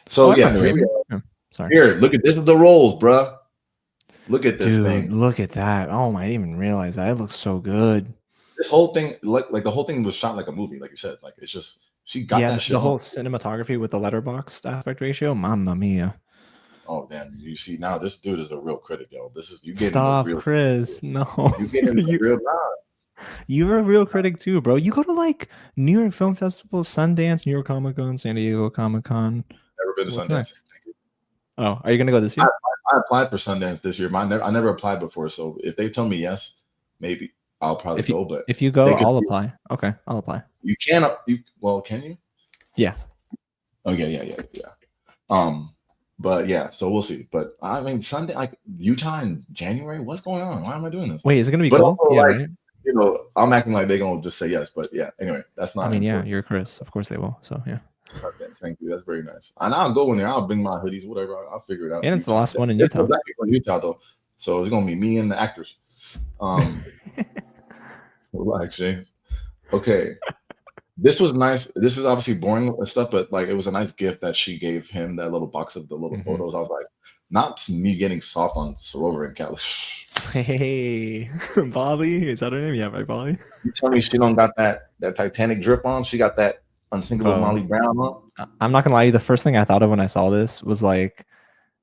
So yeah, here we are. Sorry. Here, look at this. Is the rolls, bruh. Look at this thing. Look at that. Oh, I didn't even realize that. It looks so good. This whole thing, like the whole thing was shot like a movie, like you said. Like it's just she got that shit. The whole cinematography with the letterbox aspect ratio. Mamma mia. Oh damn! You see now, this dude is a real critic, yo. This is you getting stop, real Chris. No, you getting real nod. You're a real critic too, bro. You go to like New York Film Festival, Sundance, New York Comic Con, San Diego Comic Con. Never been to Sundance. Oh, are you gonna go this year? I applied for Sundance this year. I never applied before, so if they tell me yes, maybe I'll probably go. But if you go, I'll apply. Okay, I'll apply. You can. Can you? Yeah. Oh yeah. But yeah, so we'll see. But I mean, Sunday, like Utah in January. What's going on? Why am I doing this? Wait, is it gonna be cold? Also, yeah, right? I'm acting like they're gonna just say yes, but yeah. Anyway, that's I not mean, yeah, important. you're Chris. Of course they will. So yeah. Thank you. That's very nice. And I'll go in there. I'll bring my hoodies, whatever. I'll figure it out. And it's the Utah. last one in There's no Utah. black people in Utah though, so it's gonna be me and the actors. Relax, James. Okay, this was nice. This is obviously boring and stuff, but like it was a nice gift that she gave him, that little box of the little Mhm. photos. I was like, not me getting soft on Sorover and Cali. Hey, Bali, is that her name? Yeah, right, Bali. You tell me she don't got that Titanic drip on. She got that unsinkable Bro, Molly Brown on. I'm not gonna lie. The first thing I thought of when I saw this was like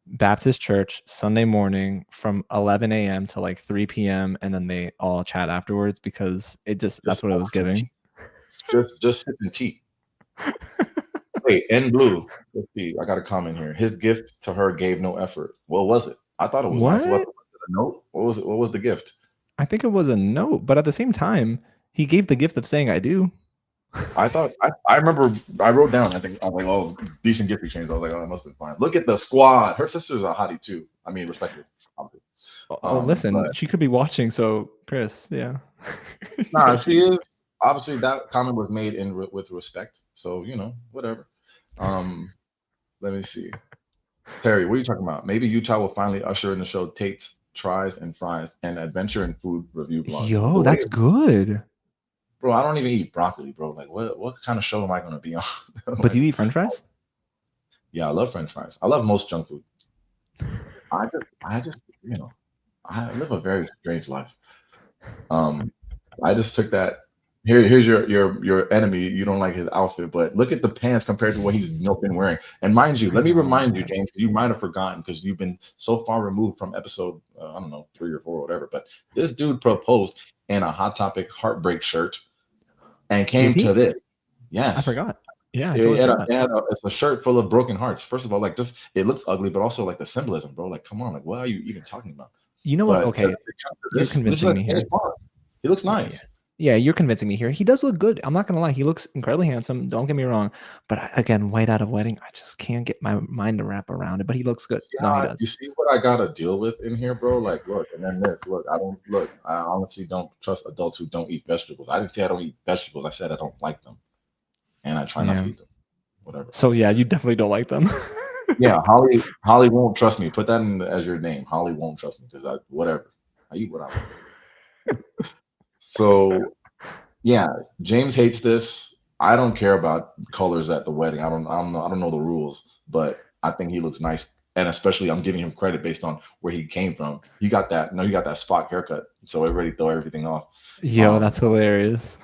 Baptist church Sunday morning from 11 a.m. to like 3 p.m. and then they all chat afterwards because that's what it was giving. Just sipping tea. Wait, N Blue. Let's see. I got a comment here. His gift to her gave no effort. What was it? I thought it was nice. What What? was it, a note? What was it? What was the gift? I think it was a note, but at the same time, he gave the gift of saying "I do." I thought I remember I wrote down. I think I was like, oh, decent gift exchange. I was like, oh, that must have been fine. Look at the squad. Her sister's a hottie too. I mean, respected. Oh, listen, But she could be watching. So, Chris, yeah. nah, she is. Obviously, that comment was made with respect. So whatever. Let me see. Terry, what are you talking about? Maybe Utah will finally usher in the show Tate's Tries and Fries and adventure and food review vlog. Yo, that's good. Bro, I don't even eat broccoli, bro. Like, what kind of show am I going to be on? But do you eat French fries? Yeah, I love French fries. I love most junk food. I just, I live a very strange life. I just took that. Here's your enemy. You don't like his outfit, but look at the pants compared to what he's been wearing. And mind you, let me remind you, James, you might have forgotten because you've been so far removed from episode, I don't know, 3 or 4 or whatever. But this dude proposed in a Hot Topic heartbreak shirt and came to this. Yes, I forgot. Yeah, I totally forgot. It's a shirt full of broken hearts. First of all, like just it looks ugly, but also like the symbolism, bro. Like, come on, like what are you even talking about? You know what? But Okay, you're convincing me here. He looks nice. Yeah, you're convincing me here. He does look good. I'm not gonna lie. He looks incredibly handsome. Don't get me wrong. But again, white out of wedding, I just can't get my mind to wrap around it. But he looks good. Yeah, No, he does. you see what I gotta deal with in here, bro? Like, look, and then this. Look, I honestly don't trust adults who don't eat vegetables. I didn't say I don't eat vegetables. I said I don't like them, and I try not to eat them. Whatever. So yeah, you definitely don't like them. Yeah, Holly won't trust me. Put that as your name. Holly won't trust me because whatever. I eat what I want. So yeah, James hates this. I don't care about colors at the wedding. I don't know the rules, but I think he looks nice. And especially I'm giving him credit based on where he came from. He got that Spock haircut. So everybody throw everything off. Yo, that's hilarious.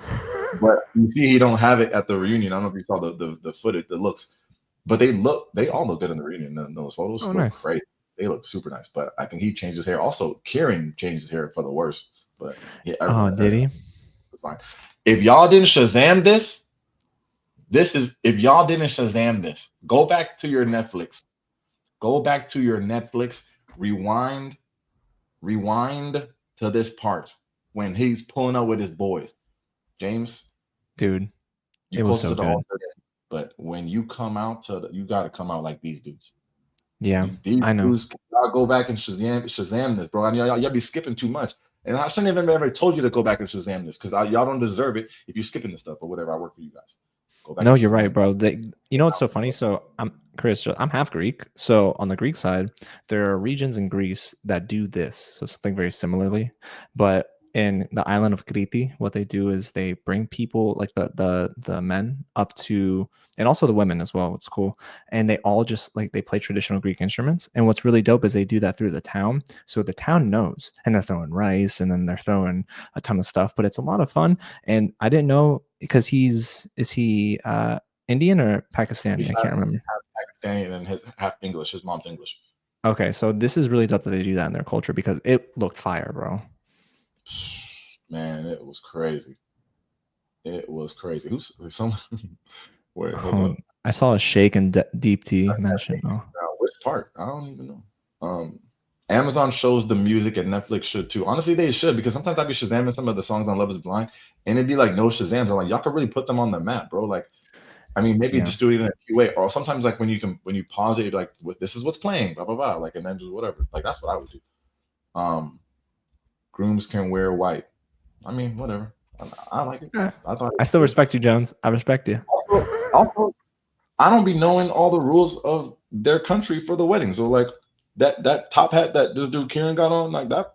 But you see he don't have it at the reunion. I don't know if you saw the footage, the looks. But they all look good in the reunion. Those photos look crazy. They look super nice. But I think he changed his hair. Also, Kieran changed his hair for the worse. But yeah, did he? Fine. If y'all didn't Shazam this, if y'all didn't Shazam this, go back to your Netflix. Go back to your Netflix. Rewind to this part when he's pulling up with his boys. James, dude, you posted so all today, but when you come out you got to come out like these dudes. Yeah, I know. Dudes, y'all go back and Shazam this, bro. I mean, y'all be skipping too much. And I shouldn't have ever told you to go back and Shazam this because y'all don't deserve it if you're skipping this stuff or whatever. I work for you guys. Go back. No, you're right, bro. You know what's so funny? So I'm half Greek. So on the Greek side, there are regions in Greece that do this. So something very similarly. But in the island of Crete, what they do is they bring people like the men up to, and also the women as well. It's cool. And they all just like they play traditional Greek instruments. And what's really dope is they do that through the town. So the town knows, and they're throwing rice and then they're throwing a ton of stuff, but it's a lot of fun. And I didn't know because is he Indian or Pakistani? I can't remember. Half Pakistani and his half English. His mom's English. Okay, so this is really dope that they do that in their culture because it looked fire, bro. Man, it was crazy. It was crazy. Who's someone? Wait, I saw a shake and deep tea mentioned. Which part? I don't even know. Amazon shows the music and Netflix should too. Honestly, they should because sometimes I'd be Shazamming some of the songs on Love Is Blind and it'd be like no Shazams. I'm like, y'all could really put them on the map, bro. Like, I mean, maybe just do it in a QA or sometimes like when you pause it, you're like, this is what's playing, blah blah blah. Like, and then just whatever. Like that's what I would do. Grooms can wear white. I mean, whatever. I like it. Eh, I thought it I was still good. respect you, Jones. I respect you. Also, I don't be knowing all the rules of their country for the wedding. So like that top hat that this dude Kieran got on, like that,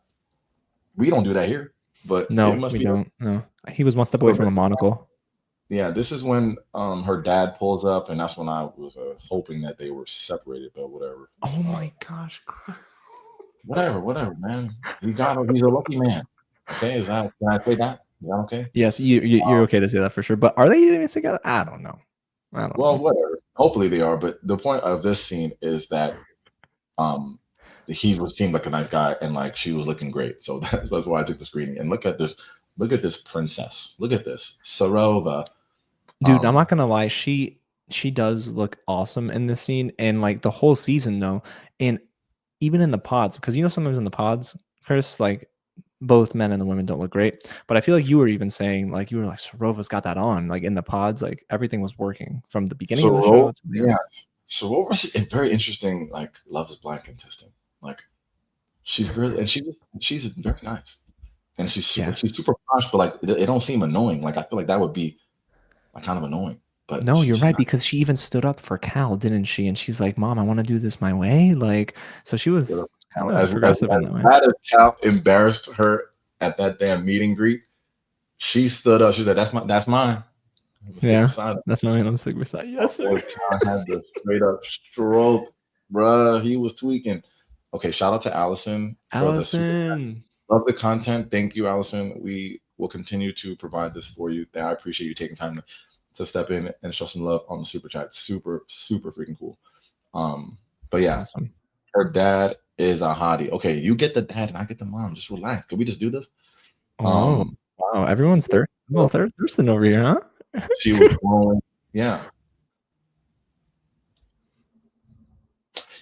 we don't do that here. But it No, must we be. don't. No, he was one step away So from a monocle. yeah, this is when her dad pulls up, and that's when I was hoping that they were separated, but whatever. Oh Uh, my gosh. whatever, man. He's a lucky man. Okay, can I say that? Is that okay? Yes, you're okay to say that for sure. But are they even together? I don't know. I don't Well, know. whatever. Hopefully they are. But the point of this scene is that um he was seemed like a nice guy, and like she was looking great. So that's why I took the screening. And look at this. Look at this princess. Look at this Sarova. Dude, I'm Um, not gonna lie. She does look awesome in this scene, and like the whole season though, and even in the pods, because sometimes in the pods, Chris, like both men and the women don't look great. But I feel like you were even saying like you were like Sorova's got that on, like in the pods, like everything was working from the beginning of the show to the Yeah. end. Sarova a very interesting, like Love is Blind contestant. Like she's really, and she's very nice, and Yeah. she's super posh, but like it don't seem annoying. Like I feel like that would be like kind of annoying, but No, you're she's right not. because she even stood up for Cal, didn't she? And she's like, "Mom, I want to do this my way." Like, so she was kind of progressive in that way. Bad as Cal embarrassed her at that damn meet and greet, she stood up. She said, that's mine. I'm gonna stick Yeah, beside it." that's my man on stick beside. My Yes, boy sir. Cal had the straight up stroke, bruh. He was tweaking. Okay, shout out to Allison for the super. Allison. Love the content. Thank you, Allison. We will continue to provide this for you. I appreciate you taking time to step in and show some love on the super chat. Super, super freaking cool. But yeah, Awesome. her dad is a hottie. Okay, you get the dad and I get the mom. Just relax. Can we just do this? Oh, wow. Everyone's thirsting over here, huh? She was glowing. Yeah.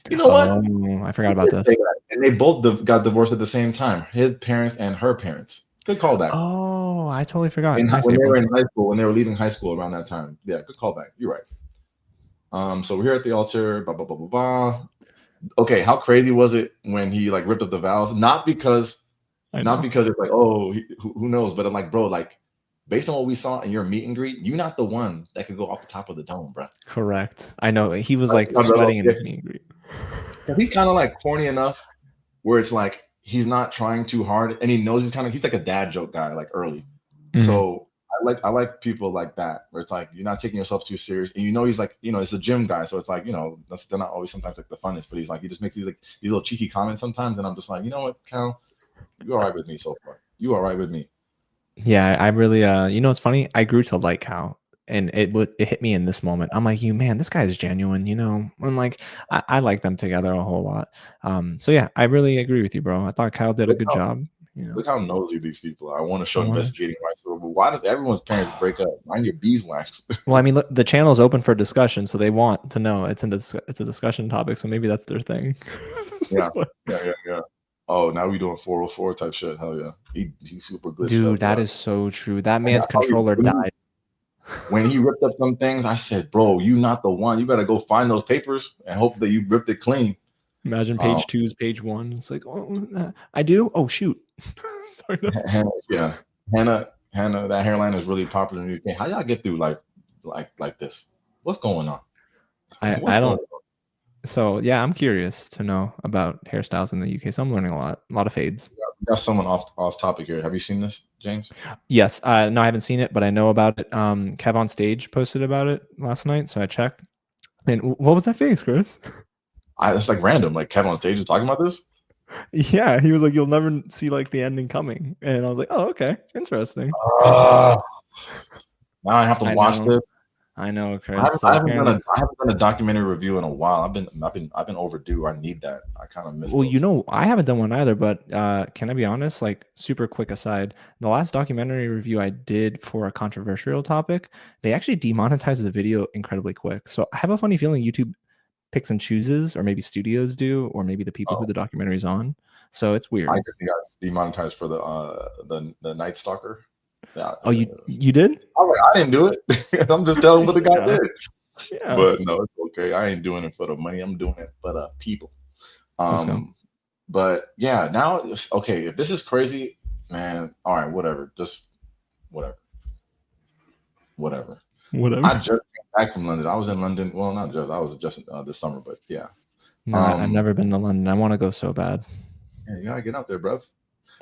You know what? Oh, I forgot about this. And they both got divorced at the same time. His parents and her parents. Good callback. Oh, I totally forgot. And Nice, when they April. were in high school, when they were leaving high school around that time. Yeah, good callback. You're right. So we're here at the altar. Blah blah blah blah blah. Okay, how crazy was it when he like ripped up the vows? Not because it's like, oh, who knows, but I'm like, bro, like based on what we saw in your meet and greet, you're not the one that could go off the top of the dome, bro. Correct. I know he was like sweating in his meet and greet. He's kind of like corny enough where it's like he's not trying too hard, and he knows he's like a dad joke guy, like early. Mhm. So I like people like that where it's like you're not taking yourself too serious, and he's like it's a gym guy, so it's like they're not always sometimes like the funnest, but he's like he just makes these little cheeky comments sometimes, and I'm just like, you know what, Cal, you all right with me so far? You all right with me? Yeah, I really it's funny. I grew to like Cal, and it hit me in this moment. I'm like, this guy is genuine, and like I like them together a whole lot. So yeah, I really agree with you, bro. I thought Kyle did a good job. Look how nosy these people are. I want to show I wanna- investigating rights. But why does everyone's parents break up? Mind your beeswax. Well, I mean, look, the channel is open for discussion, so they want to know it's it's a discussion topic. So maybe that's their thing. Yeah. Oh, now we doing 404 type shit. Hell yeah. He's super glitched Dude, up. that is so true. That man's controller died. When he ripped up some things, I said, bro, you not the one. You better go find those papers and hope that you ripped it clean. Imagine page 2's page 1. It's like, oh, I do. Oh shoot. Sorry. Yeah, Hannah, that hairline is really popular in the UK. How y'all get through like this? What's going on? I don't. So yeah, I'm curious to know about hairstyles in the UK. So I'm learning a lot of fades. We got someone off topic here. Have you seen this, James? Yes. No, I haven't seen it, but I know about it. Kev on stage posted about it last night, so I checked. And what was that face, Chris? It's like random. Like Kevin on stage is talking about this. Yeah, he was like, "You'll never see like the ending coming," and I was like, "Oh, okay, interesting." Now I have to watch this. I know, Chris. I haven't done a documentary review in a while. I've been overdue. I need that. I kind of miss. Well, I haven't done one either. But can I be honest? Like, super quick aside, the last documentary review I did for a controversial topic, they actually demonetized the video incredibly quick. So I have a funny feeling YouTube picks and chooses, or maybe studios do, or maybe the people who the documentary is on. So it's weird. I got demonetized for the Night Stalker. Yeah. Oh, you did? I didn't do it. I'm just telling what the guy did. Yeah. But no, it's okay. I ain't doing it for the money. I'm doing it for the people. But yeah, now okay. If this is crazy, man. All right, whatever. Just whatever. Whatever. I Whatever. just came back from London. I was in London. Well, not just. I was just this summer, but yeah. No, I've never been to London. I want to go so bad. Yeah, you gotta get out there, bruv.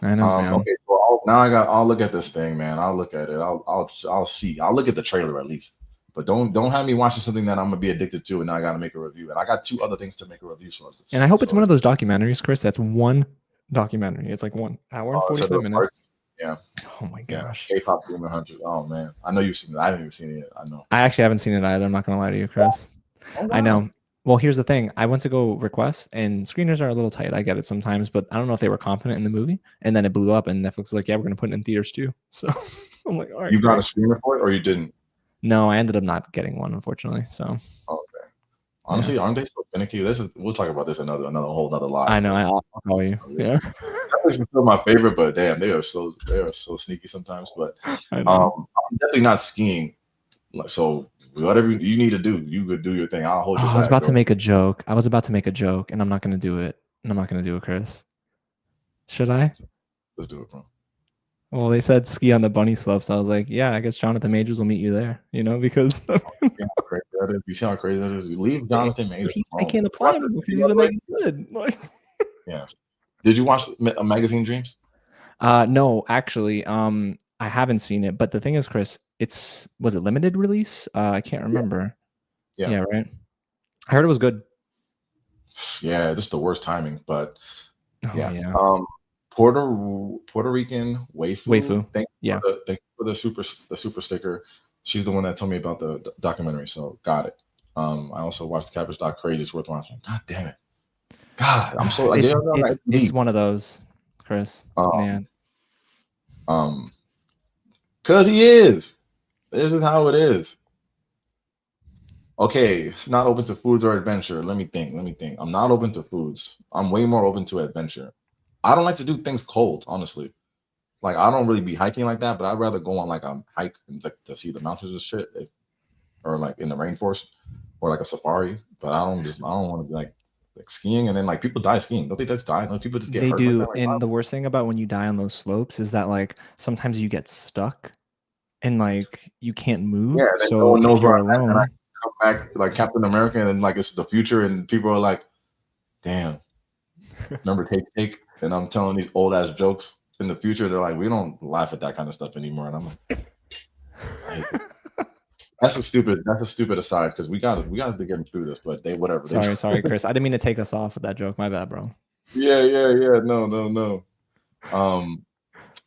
I know, man. Okay, so now I'll look at this thing, man. I'll look at it. I'll see. I'll look at the trailer at least. But don't have me watching something that I'm gonna be addicted to, and now I gotta make a review. And I got 2 other things to make a review for. And I hope it's one of those documentaries, Chris. That's one documentary. It's like 1 hour and 45 minutes. Yeah. Oh my gosh. K-pop Boom 100. Oh man, I know you've seen it. I haven't even seen it yet. I know. I actually haven't seen it either. I'm not gonna lie to you, Chris. Oh, wow. I know. Well, here's the thing. I went to go request, and screeners are a little tight. I get it sometimes, but I don't know if they were confident in the movie. And then it blew up, and Netflix was like, "Yeah, we're gonna put it in theaters too." So I'm like, "All right." You got a screener for it, or you didn't? No, I ended up not getting one, unfortunately. So. Okay. Honestly, aren't they so finicky? We'll talk about this another whole live. I know. I'll call you. Yeah. That is still my favorite, but damn, they are so sneaky sometimes. But I'm definitely not skiing. So whatever you need to do, you could do your thing. I'll hold you back. I was about to make a joke. And I'm not gonna do it. Chris. Should I? Let's do it, bro. Well, they said ski on the bunny slopes. I was like, yeah, I guess Jonathan Majors will meet you there. Because you see how crazy that is. You see how crazy that is. You leave Jonathan Majors. I can't apply him because he's gonna make it good. Yeah. Did you watch Magazine Dreams? No, actually, I haven't seen it. But the thing is, Chris, was it limited release? I can't remember. Yeah, right. I heard it was good. Yeah, just the worst timing, but yeah. Puerto Rican waifu. Thank you for the super sticker. She's the one that told me about the documentary, so got it. I also watched the Cabbage Doc. Crazy, it's worth watching. God damn it. God, I'm so like it's one of those, Chris. Man. Cause he is. This is how it is. Okay, not open to foods or adventure. Let me think. I'm not open to foods. I'm way more open to adventure. I don't like to do things cold, honestly. Like I don't really be hiking like that, but I'd rather go on like a hike and like to see the mountains and shit, or like in the rainforest, or like a safari. But I don't want to be like skiing, and then like people die skiing. Don't they just die? Don't people just get hurt? They do. Like that? Like, and wow. The worst thing about when you die on those slopes is that like sometimes you get stuck and like you can't move. Yeah, so no one knows if you're where alone, I come back like Captain America, and then like it's the future, and people are like, "Damn, remember take?" And I'm telling these old ass jokes in the future. They're like, "We don't laugh at that kind of stuff anymore." And I'm like, that's a stupid aside because we got to get through this. But whatever. Sorry, Chris. I didn't mean to take us off with that joke. My bad, bro. Yeah. No.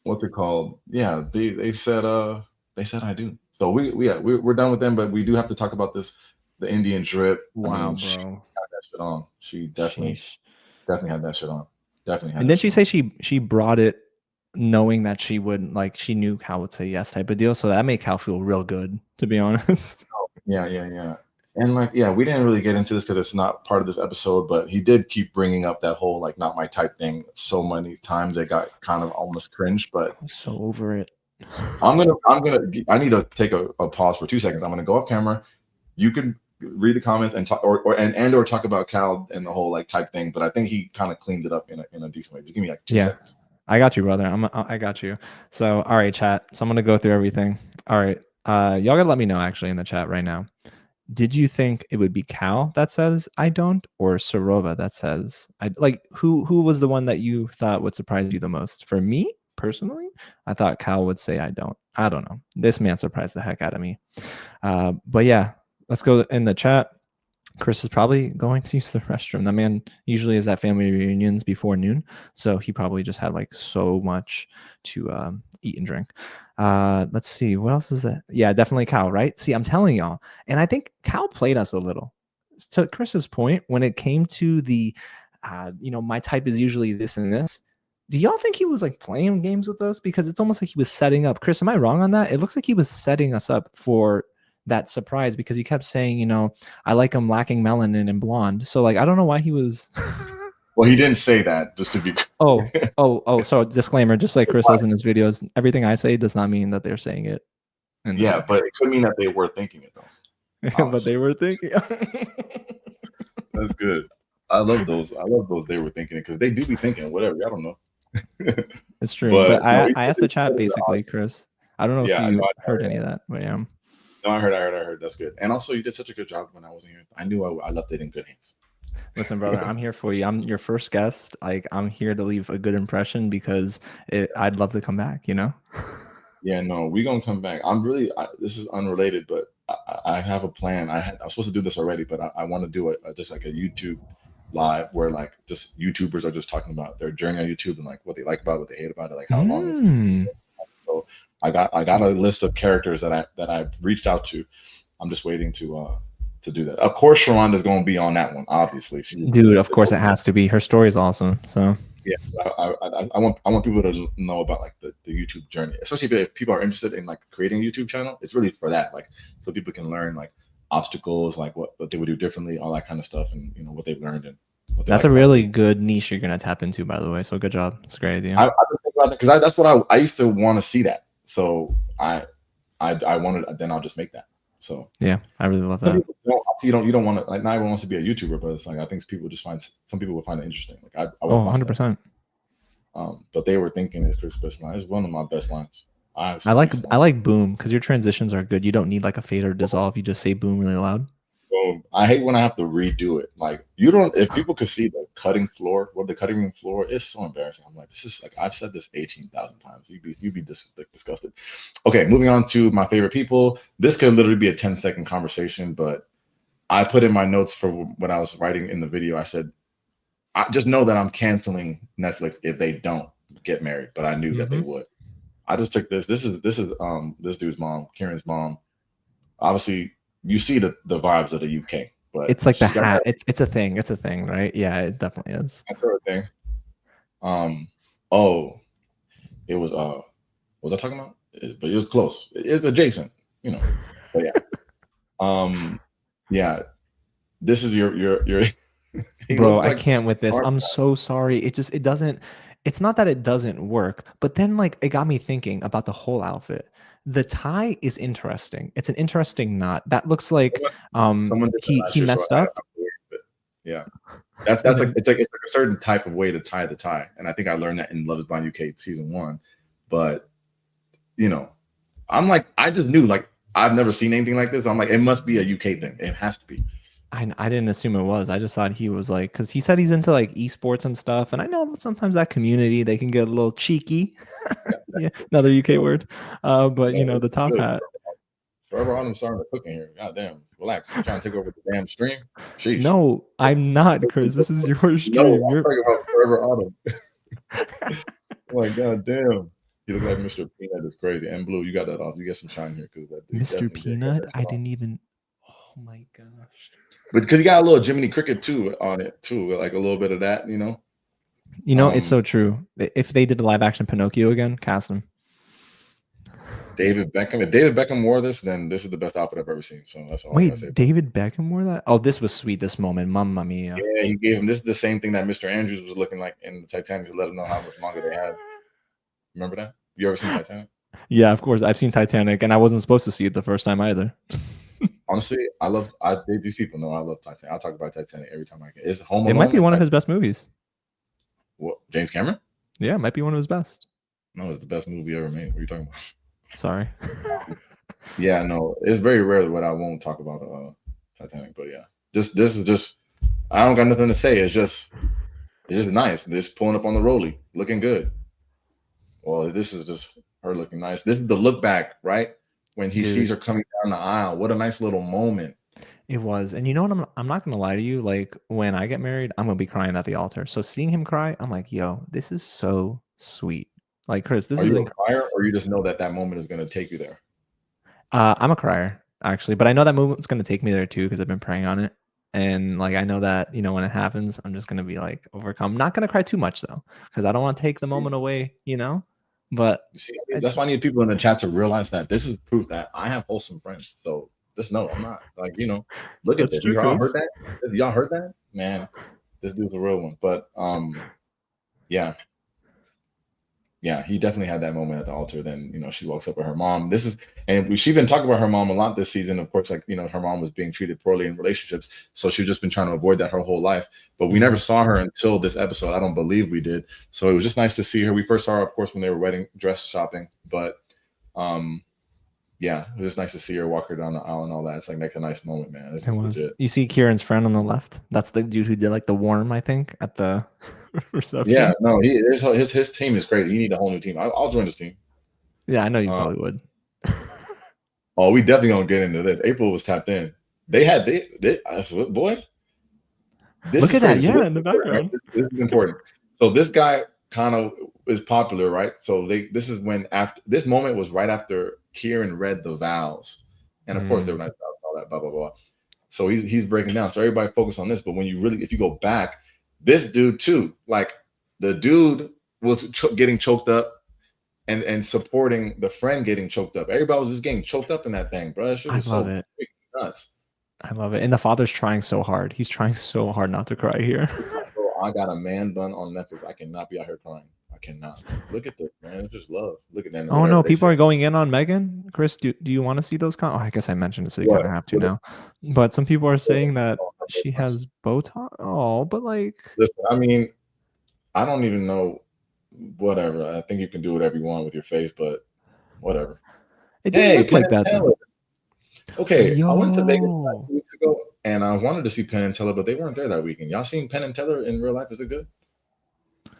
What's it called? Yeah, they said I do. So we're done with them, but we do have to talk about this. The Indian drip. Wow, bro. She had that shit on. She definitely had that shit on. Definitely had. And then she say she brought it knowing that she would like she knew Cal would say yes type of deal. So that made Cal feel real good, to be honest. Yeah. And like, we didn't really get into this because it's not part of this episode, but he did keep bringing up that whole like not my type thing so many times it got kind of almost cringe. But I'm so over it. I need to take a pause for 2 seconds. I'm gonna go off camera. You can read the comments and talk or talk about Cal and the whole like type thing, but I think he kind of cleaned it up in a decent way. Just give me like 2 seconds. I got you, brother. I got you. So all right, chat. So I'm gonna go through everything. All right. Y'all gotta let me know actually in the chat right now. Did you think it would be Cal that says I don't, or Sarova that says I like? Who was the one that you thought would surprise you the most? For me personally, I thought Cal would say I don't. I don't know. This man surprised the heck out of me. But yeah, let's go in the chat. Chris is probably going to use the restroom. That man usually is at family reunions before noon, so he probably just had like so much to eat and drink. Let's see, what else is that? Yeah, definitely Cal, right? See, I'm telling y'all, and I think Cal played us a little. To Chris's point, when it came to the, my type is usually this and this. Do y'all think he was like playing games with us? Because it's almost like he was setting up. Chris, am I wrong on that? It looks like he was setting us up for that surprise because he kept saying, I like him lacking melanin and blonde. So like, I don't know why he was. Well, he didn't say that, just to be. So disclaimer, just like Chris does in his videos, everything I say does not mean that they're saying it. And but it could mean that they were thinking it though. But they were thinking. That's good. I love those. They were thinking it because they do be thinking whatever. I don't know. It's true. But But no, I asked the chat basically, Chris. I don't know if yeah, I know. you heard any of that, but yeah. No, I heard. That's good. And also, you did such a good job when I wasn't here. I knew I left it in good hands. Listen, brother, I'm here for you. I'm your first guest. Like, I'm here to leave a good impression because I'd love to come back, you know? Yeah, no, we're gonna come back. This is unrelated, but I have a plan. I was supposed to do this already, but I want to do it just like a YouTube live where like just YouTubers are just talking about their journey on YouTube and like what they like about it, what they hate about it, like how long it's been. Mm. So I got a list of characters that I've reached out to. I'm just waiting to do that. Of course, Sharonda's going to be on that one. Obviously, she's Dude, of course it has to be. Her story is awesome. So yeah. I want people to know about like the YouTube journey, especially if people are interested in like creating a YouTube channel. It's really for that, like so people can learn like obstacles, like what they would do differently, all that kind of stuff, and you know what they've learned and what they that's like a about it. really good niche you're gonna tap into, by the way. So good job. It's a great idea. I've been thinking about that because that's what I used to want to see that. So I wanted, then I'll just make that. So yeah, I really love some that. people you don't want to like not everyone wants to be a YouTuber, but it's like I think people just find some people will find it interesting. Like I Oh, would watch that. 100%. But they were thinking is Chris' best line. It's one of my best lines. I like boom because your transitions are good. You don't need like a fade or dissolve. You just say boom really loud. Well, I hate when I have to redo it. Like you don't. If people could see the cutting floor, what the cutting room floor is, so embarrassing. I'm like, this is like I've said this 18,000 times. You'd be disgusted. Okay, moving on to my favorite people. This could literally be a 10-second conversation, but I put in my notes for when I was writing in the video. I said, I just know that I'm canceling Netflix if they don't get married, but I knew that they would. I just took this. This is this dude's mom, Kieran's mom. Obviously, you see the vibes of the UK, but it's like the hat. It's a thing. It's a thing, right? Yeah, it definitely is. That's her thing. Oh, it was what was I talking about? But it was close. It's adjacent, you know. But yeah. This is your Bro, I can't with this. I'm so sorry. It doesn't. It's not that it doesn't work, but then like it got me thinking about the whole outfit. The tie is interesting. It's an interesting knot. That looks like he messed up. Yeah. That's like it's like a certain type of way to tie the tie. And I think I learned that in Love is Blind UK season 1. But you know, I'm like, I just knew like I've never seen anything like this. I'm like, it must be a UK thing. It has to be. I didn't assume it was. I just thought he was like, because he said he's into like esports and stuff. And I know sometimes that community, they can get a little cheeky. Yeah, another UK word. But you know, the top hat. Forever Autumn starting to cook in here. God damn. Relax. You're trying to take over the damn stream? Sheesh. No, I'm not, Chris. This is your stream. No, I'm talking about Forever Autumn. Oh my god damn. You look like Mr. Peanut. Is crazy. And Blue, you got that off. You get some shine here because that Mr. Peanut? I didn't even. Oh my gosh. But because you got a little Jiminy Cricket too on it too, like a little bit of that, you know. You know, it's so true. If they did a live action Pinocchio again, cast him. David Beckham. If David Beckham wore this, then this is the best outfit I've ever seen. So that's all. Wait, David Beckham wore that? Oh, this was sweet. This moment, Mamma Mia. Yeah, he gave him. This is the same thing that Mr. Andrews was looking like in the Titanic to let him know how much longer they had. Remember that? You ever seen Titanic? Yeah, of course. I've seen Titanic, and I wasn't supposed to see it the first time either. Honestly, these people know I love Titanic. I talk about Titanic every time I can. It's Home Alone. It might be one of his best movies. What, James Cameron? Yeah, it might be one of his best. No, it's the best movie ever made. What are you talking about? Sorry. Yeah, no, it's very rare that I won't talk about Titanic, but yeah, this is just I don't got nothing to say. It's just nice. Just pulling up on the rollie, looking good. Well, this is just her looking nice. This is the look back, right? When he sees her coming down the aisle. What a nice little moment. It was. And you know what? I'm not going to lie to you. Like, when I get married, I'm going to be crying at the altar. So seeing him cry, I'm like, yo, this is so sweet. Like, Chris, this is a crier, or you just know that moment is going to take you there? I'm a crier, actually. But I know that moment's going to take me there, too, because I've been praying on it. And, like, I know that, you know, when it happens, I'm just going to be, like, overcome. Not going to cry too much, though, because I don't want to take the moment away, you know? But you see, that's why I need people in the chat to realize that this is proof that I have wholesome friends. So just know I'm not like, you know, look at this. Y'all heard that? Y'all heard that? Man, this dude's a real one. But yeah. yeah, he definitely had that moment at the altar. Then she walks up with her mom. She's been talking about her mom a lot this season. Of course, like her mom was being treated poorly in relationships, so she's just been trying to avoid that her whole life. But we never saw her until this episode. I don't believe we did. So it was just nice to see her. We first saw her, of course, when they were wedding dress shopping. But yeah, it was just nice to see her walk her down the aisle and all that. It's like a nice moment, man. This It is was. legit. You see Kieran's friend on the left? That's the dude who did like the worm, I think, at the Yeah, reception. no, his team is crazy. You need a whole new team. I'll join this team. Yeah, I know you Um, probably would. oh, we definitely gonna get into this. April was tapped in. Boy, this Look is at that. crazy. So Yeah, this in is the important, right? background. This is important. So this guy kind of is popular, right? So this is when after this moment was right after Kieran read the vows, and of course there were nice vows, all that, blah blah blah. So he's breaking down. So everybody focus on this, but if you go back, this dude too, like the dude was getting choked up and supporting the friend getting choked up. Everybody was just getting choked up in that thing, bro. That shit I was love so it. nuts. I love it. And the father's trying so hard. He's trying so hard not to cry here. Bro, I got a man bun on Netflix. I cannot be out here crying. I cannot. Look at this, man. It's just love. Look at that. Oh Whatever no, they people say. are going in on Megan. Chris, do you want to see those? Oh, I guess I mentioned it, so you What? kind of have to What? now. But some people are saying that she has Botox. Oh, but like, Listen, I mean, I don't even know. Whatever. I think you can do whatever you want with your face, but whatever. it didn't Hey, look Penn like and that though. Teller. Okay, I went to Vegas Yo, 2 weeks ago, and I wanted to see Penn and Teller, but they weren't there that weekend. Y'all seen Penn and Teller in real life? Is it good?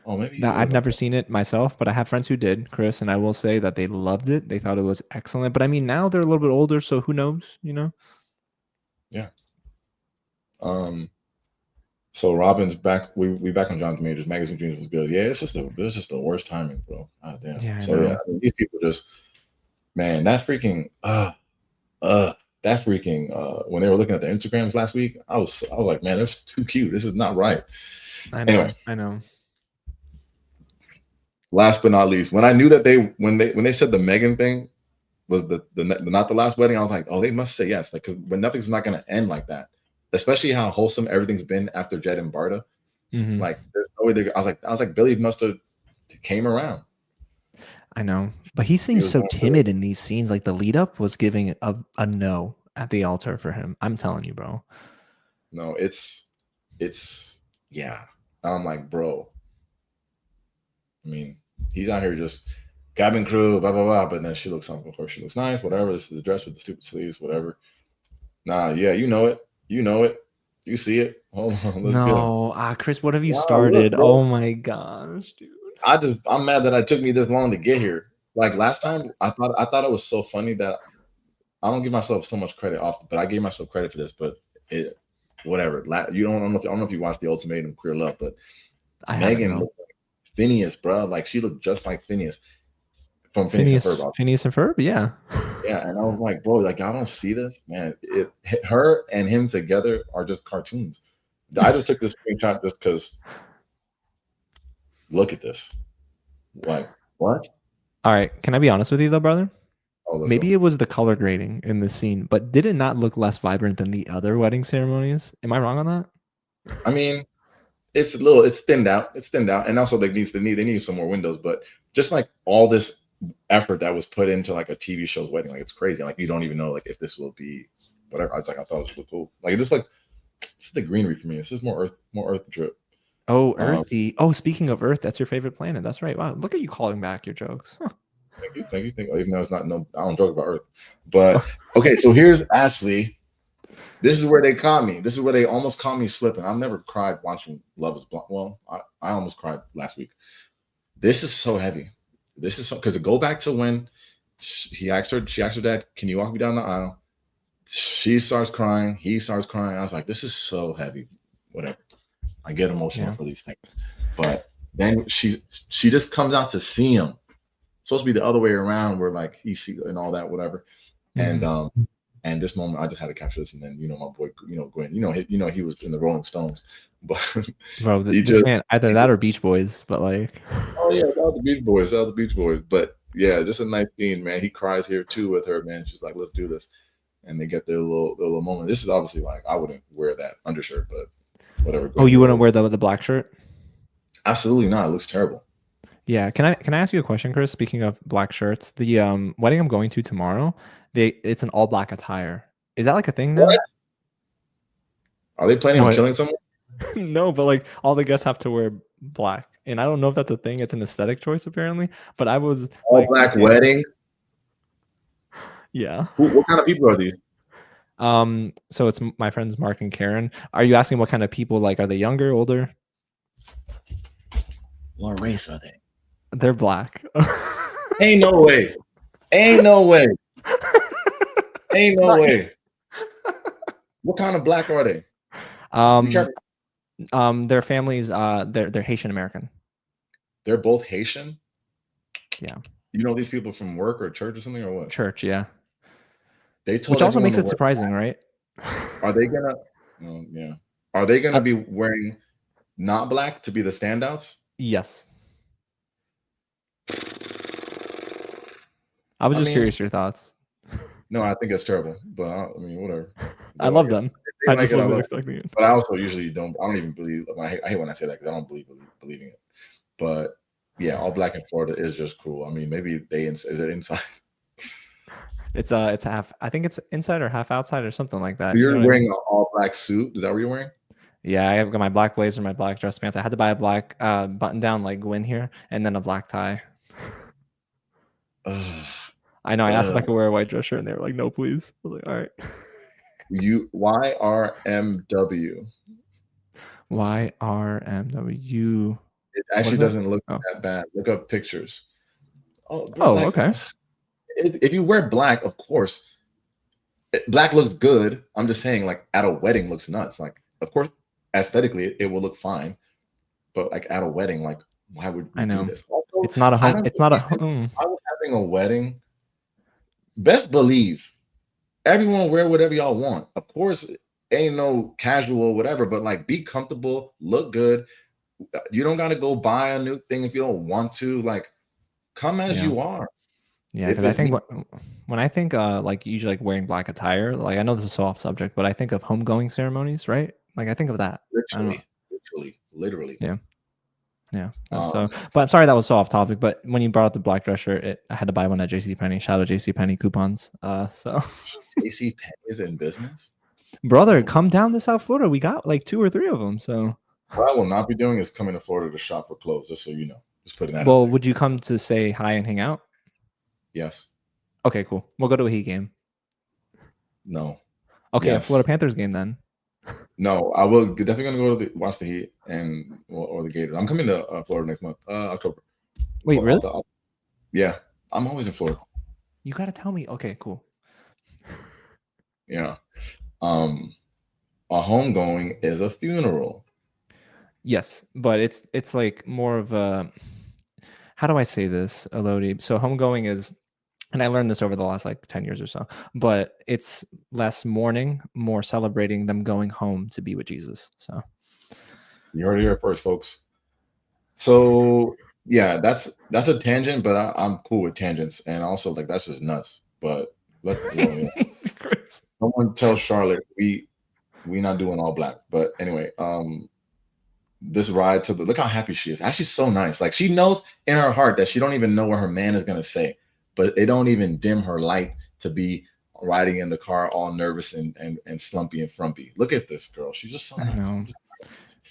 Oh, maybe you now would. I've never Okay. seen it myself, but I have friends who did, Chris, and I will say that they loved it. They thought it was excellent. But I mean, now they're a little bit older, so who knows? You know? Yeah. Um. So Robin's back. We back on Jonathan Majors. Magazine Dreams was good. Yeah, it's just the worst timing, bro. God damn. Yeah, I So yeah, know. I mean, these people just man, that freaking when they were looking at the Instagrams last week, I was like, man, that's too cute. This is not right. I Anyway, know. I know. last but not least, when I knew that when they said the Megan thing was the not the last wedding, I was like, oh, they must say yes, like because when nothing's not gonna end like that, especially how wholesome everything's been after Jed and Bardha. Mm-hmm. Like, there's no way I was like, Billy must have came around. I know, but he He seems was so going through it. timid in these scenes. Like the lead up was giving a no at the altar for him. I'm telling you, bro. No, it's yeah. I'm like, bro. I mean, he's out here just cabin crew, blah blah blah. But then she looks of course, she looks nice, whatever. This is the dress with the stupid sleeves, whatever. Nah, yeah, you know it. You know it. You see it. Hold on, let's go. No, Chris, what have you Nah, look, started? bro. Oh my gosh, dude. I'm mad that it took me this long to get here. Like last time, I thought it was so funny that I don't give myself so much credit often, but I gave myself credit for this. But it, whatever. You I don't know if you watched the Ultimatum Queer Love, but I haven't Megan know. looked like Phineas, bro. Like she looked just like Phineas from Phineas and Ferb. Phineas and Ferb, yeah. Yeah, and I was like, bro, like y'all don't see this, man. Her and him together are just cartoons. I just took this screenshot just because. Look at this. Like what? All right, can I be honest with you though, brother? Oh, let's go. Maybe it was the color grading in this scene, but did it not look less vibrant than the other wedding ceremonies? Am I wrong on that? I mean, it's thinned out. It's thinned out, and also they need some more windows. But just like all this effort that was put into like a TV show's wedding, like it's crazy. Like you don't even know like if this will be whatever. I thought it was really cool. Like it's the greenery for me. It's just more earth drip. Oh, Um, earthy. Oh, speaking of Earth, that's your favorite planet. That's right. Wow, look at you calling back your jokes. Huh. thank you. Even though it's not no, I don't joke about Earth. But okay, so here's Ashley. This is where they caught me. This is where they almost caught me slipping. I've never cried watching Love Is Blind. Well, I almost cried last week. This is so heavy. This is so because go back to when she asked her dad, "Can you walk me down the aisle?" She starts crying. He starts crying. I was like, "This is so heavy." Whatever. I get emotional Yeah. for these things, but then she just comes out to see him. Supposed to be the other way around, where like he see and all that, whatever. And Mhm. and this moment I just had to capture this. And then my boy, Gwen, he was in the Rolling Stones, but Bro, he this just man, either that or Beach Boys, but like, oh yeah, that was the Beach Boys, But yeah, just a nice scene, man. He cries here too with her, man. She's like, let's do this, and they get their little moment. This is obviously like I wouldn't wear that undershirt, but whatever. oh, Gwen, you you wouldn't know, wear the black shirt? absolutely not. It looks terrible. Yeah. Can I ask you a question, Chris? Speaking of black shirts, the wedding I'm going to tomorrow, it's an all black attire. Is that like a thing now? What? Are they planning on What? killing someone? No, but like all the guests have to wear black. And I don't know if that's a thing. It's an aesthetic choice apparently. But I was All like, black okay, wedding? yeah. What kind of people are these? So it's my friends Mark and Karen. Are you asking what kind of people? Like, are they younger, older? What race are they? They're black. Ain't no way. Ain't no way. Ain't no Not- way. What kind of black are they? Be um, careful. their families, they're Haitian American. They're both Haitian. Yeah, You know these people from work or church or something or what? church. Yeah, They which told also everyone makes to it wear. surprising, right? Are they gonna? Oh, yeah. Are they gonna Uh, be wearing not black to be the standouts? yes, I was I just mean, curious your thoughts. no, I think it's terrible. But I mean, whatever. I They love like it. them. If they I like just it, I wasn't love it. expecting it. But I also usually don't. I don't even believe. I hate when I say that because I don't believing it. But yeah, all black in Florida is just cool. I mean, maybe is it inside? It's half. I think it's inside or half outside or something like So that. You know you're what I wearing mean? an all black suit? Is that what you're wearing? Yeah, I've got my black blazer, my black dress pants. I had to buy a black button down like Gwen here, and then a black tie. Ugh, I know. I asked if I ugh. could wear a white dress shirt, and they were like, "No, please." I was like, "All right." YRMW. YRMW. It What actually is that? doesn't look Oh, that bad. Look up pictures. Oh, bro, oh, like okay. if you wear black, of course, black looks good. I'm just saying, like at a wedding, looks nuts. Like, of course, aesthetically, it will look fine, but like at a wedding, like, why would I we do know. this? Also, It's not a I home. don't It's think not a these people. home. If I was having a wedding, best believe everyone wear whatever y'all want. Of course, ain't no casual whatever, but like be comfortable, look good. You don't gotta go buy a new thing if you don't want to. Like, come as Yeah, you are. yeah. If Because I it's me, think when I think like usually like wearing black attire, like I know this is so off subject, but I think of homegoing ceremonies, right? Like I think of that. I don't know. literally. Yeah. Yeah, that's so. Um, But I'm sorry that was so off topic. But when you brought up the black dress shirt, I had to buy one at JCPenney. Shout out JCPenney coupons. So, AC Penn is in business. brother, Oh, come down to South Florida. We got like 2 or 3 of them. So, what I will not be doing is coming to Florida to shop for clothes. Just so you know, just putting that out well, there. would you come to say hi and hang out? Yes, Okay, cool. We'll go to a Heat game. no, Okay, a yes, Florida Panthers game then. no. I will definitely gonna go to watch the Heat and or the Gators. I'm coming to Florida next month, October. Wait, really? Yeah, I'm always in Florida. You got to tell me. Okay, cool. Yeah. Um, a homegoing is a funeral. Yes, but it's like more of a, how do I say this, Elodie? So homegoing is, and I learned this over the last like 10 years or so, but it's less mourning, more celebrating them going home to be with Jesus. So You heard it here first, folks. So yeah, that's a tangent, but I'm cool with tangents, and also like that's just nuts. But well, yeah. Chris. Someone tell Charlotte we not doing all black. But anyway, this ride to the look how happy she is. Actually, so nice. Like she knows in her heart that she don't even know what her man is gonna say, but it don't even dim her light to be riding in the car all nervous and slumpy and frumpy. Look at this girl. She's just so I nice. know.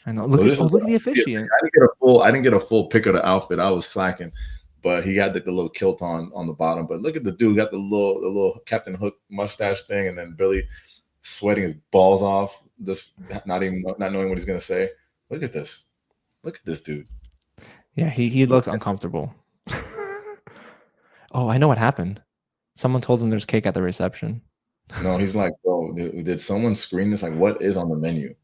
I know. So Look at, this oh, is look at the officiant. I didn't get a full pic of the outfit. I was slacking, but he got the little kilt on the bottom. But look at the dude, got the little Captain Hook mustache thing, and then Billy sweating his balls off, just not knowing what he's gonna say. Look at this. Look at this dude. Yeah, he looks uncomfortable. Oh, I know what happened. Someone told him there's cake at the reception. No, he's like, bro, did someone screen this? Like, what is on the menu?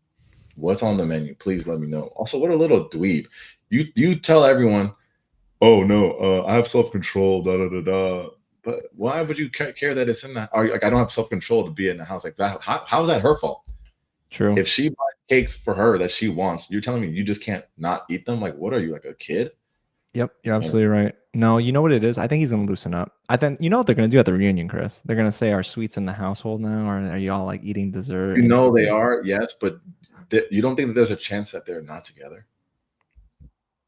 What's on the menu? Please let me know. Also, what a little dweeb. You tell everyone, oh no, I have self control, da da da da. But why would you care that it's in that? Like, I don't have self control to be in the house like that. How is that her fault? True. If she buys cakes for her that she wants, you're telling me you just can't not eat them? Like, what are you, like a kid? Yep, you're And absolutely right. No, you know what it is? I think he's gonna loosen up. I think you know what they're gonna do at the reunion, Chris. They're gonna say, "Are sweets in the household now, or are you all like eating dessert?" you And know he's they like, are, yes, but you don't think that there's a chance that they're not together?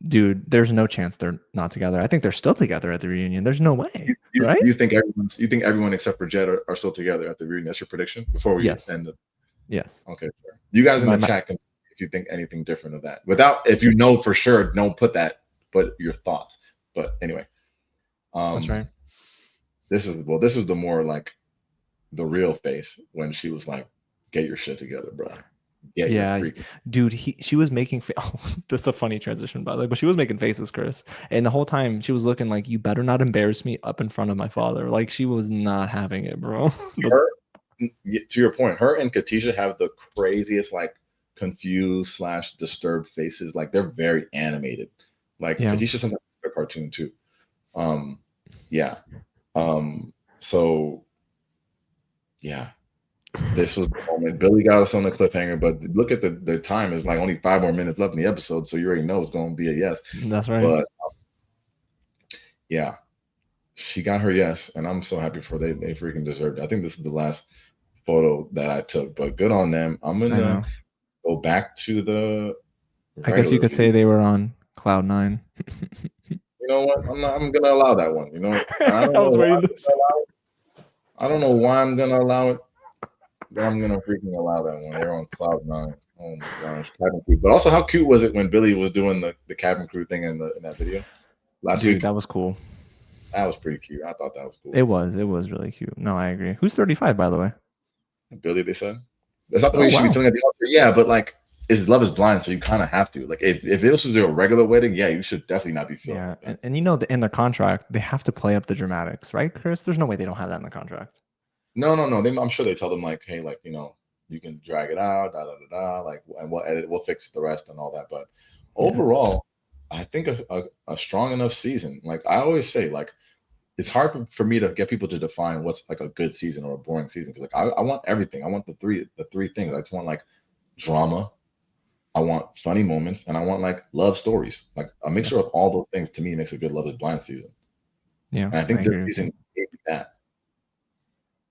Dude, there's no chance they're not together. I think they're still together at the reunion. There's no way, You, right? you think everyone except for Jed are still together at the reunion? That's your prediction before we Yes. end the Yes. okay. Sure. You guys in My, the my, chat can if you think anything different of that. Without if you know for sure, don't put that, but your thoughts. But anyway, that's um right. this was the more like the real face when she was like, get your shit together, bro. Get your Yeah, freaking dude, she was making oh, that's a funny transition by the way, but she was making faces, Chris. And the whole time she was looking like, you better not embarrass me up in front of my father. Like she was not having it, bro. her to your point, her and Katisha have the craziest like confused slash disturbed faces. Like they're very animated. Like Yeah. Katisha sometimes a cartoon too. Um yeah. So yeah, this was the moment. Billy got us on the cliffhanger, but look at the time is like only 5 more minutes left in the episode, so you already know it's going to be a yes. That's right. But yeah, she got her yes, and I'm so happy for they freaking deserved it. I think this is the last photo that I took, but good on them. I'm I gonna know. go back to the I guess you regular could view. say they were on cloud nine. You know what? I'm gonna allow that one. You know, I don't I know was why waiting I'm to say. gonna allow it. I don't know why I'm gonna allow it, but I'm gonna freaking allow that one. They're on cloud nine. Oh my gosh, cabin crew. But also, how cute was it when Billy was doing the cabin crew thing in that video last Dude, week? that was cool. That was pretty cute. I thought that was cool. It was really cute. No, I agree. Who's 35, by the way? Billy, they said that's not the way Oh you should be wow. feeling at the altar. Yeah, but like, is Love Is Blind, so you kind of have to. Like, if this was a regular wedding, yeah, you should definitely not be feeling Yeah, like that. and you know in their contract they have to play up the dramatics, right, Chris? There's no way they don't have that in the contract. No. I'm sure they tell them like, hey, like you can drag it out, da da da da, like, and we'll edit, we'll fix the rest and all that. But Yeah. overall, I think a strong enough season. Like I always say, like it's hard for me to get people to define what's like a good season or a boring season because like I want everything. I want the three things. I just want like drama. I want funny moments, and I want like love stories. Like a Yeah. mixture of all those things to me makes a good Love Is Blind season. Yeah. And I I think this agree with you. season gave me that.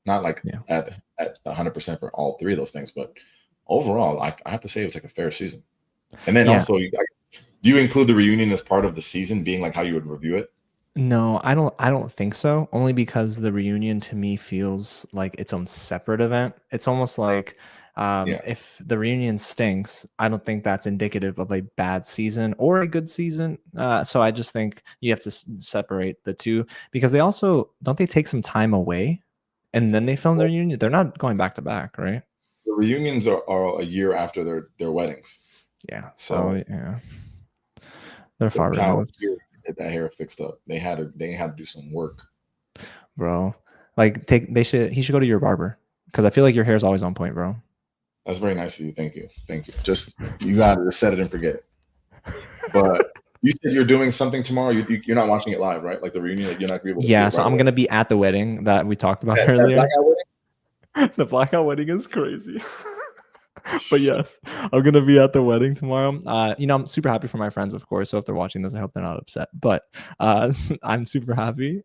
Not like Yeah. at 100% for all three of those things, but overall, I have to say it was like a fair season. And then Yeah. also, do you include the reunion as part of the season, being like how you would review it? No, I don't think so. Only because the reunion to me feels like its own separate event. It's almost like Yeah. if the reunion stinks, I don't think that's indicative of a bad season or a good season. So I just think you have to separate the two because they also don't they take some time away and then they film their Well, reunion. They're not going back to back, right? the reunions are a year after their weddings, Yeah. so So yeah, they're took far Kyle removed, a year to get that hair fixed up. They had to do some work. bro. Like he should go to your barber because I feel like your hair is always on point, bro. That's very nice of you. Thank you. Thank you. Just you got to set it and forget it. But you said you're doing something tomorrow. You're not watching it live, right? Like the reunion, like you're not gonna be able to see Yeah, it so right I'm away. gonna be at the wedding that we talked about That earlier. blackout wedding. The blackout wedding is crazy. But yes, I'm gonna be at the wedding tomorrow. I'm super happy for my friends, of course. So if they're watching this, I hope they're not upset. But I'm super happy.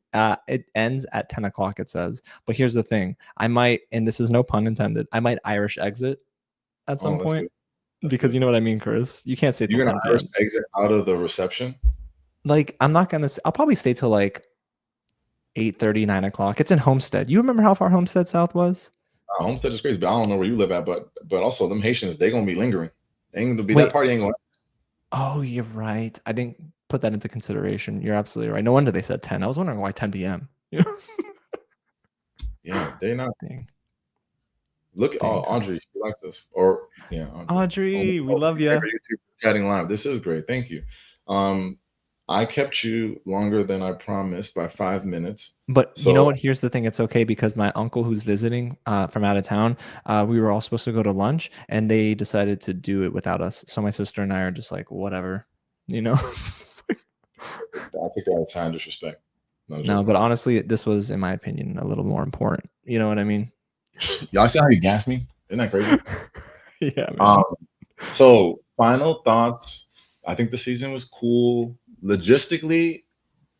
It ends at 10 o'clock, it says. But here's the thing: I might, and this is no pun intended, I might Irish exit at some Oh, that's point good. That's because good. you know what I mean, Chris. You can't stay till You're gonna 10 Irish p.m. exit out of the reception. Like I'm not gonna. I'll probably stay till like 8:30, 9 o'clock. It's in Homestead. You remember how far Homestead South was? Homestead is crazy, but I don't know where you live at. But also them Haitians, they gonna be lingering. They ain't gonna be that Wait. party ain't gonna. Oh, you're right. I didn't put that into consideration. You're absolutely right. No wonder they said 10. I was wondering why 10 p.m. Yeah, they not. Dang. Look, oh, Dang. Audrey, she likes this. Or yeah, Audrey. Audrey, we Oh, love you. favorite YouTube chatting live. This is great. Thank you. I kept you longer than I promised by 5 minutes. But you know So what? Here's the thing. It's okay because my uncle who's visiting from out of town, we were all supposed to go to lunch and they decided to do it without us. So my sister and I are just like, whatever, you know? I think that was sign of disrespect. No, I'm No, joking. but honestly, this was, in my opinion, a little more important. You know what I mean? Y'all see how you gassed me? Isn't that crazy? Yeah, man. So final thoughts. I think the season was cool. Logistically,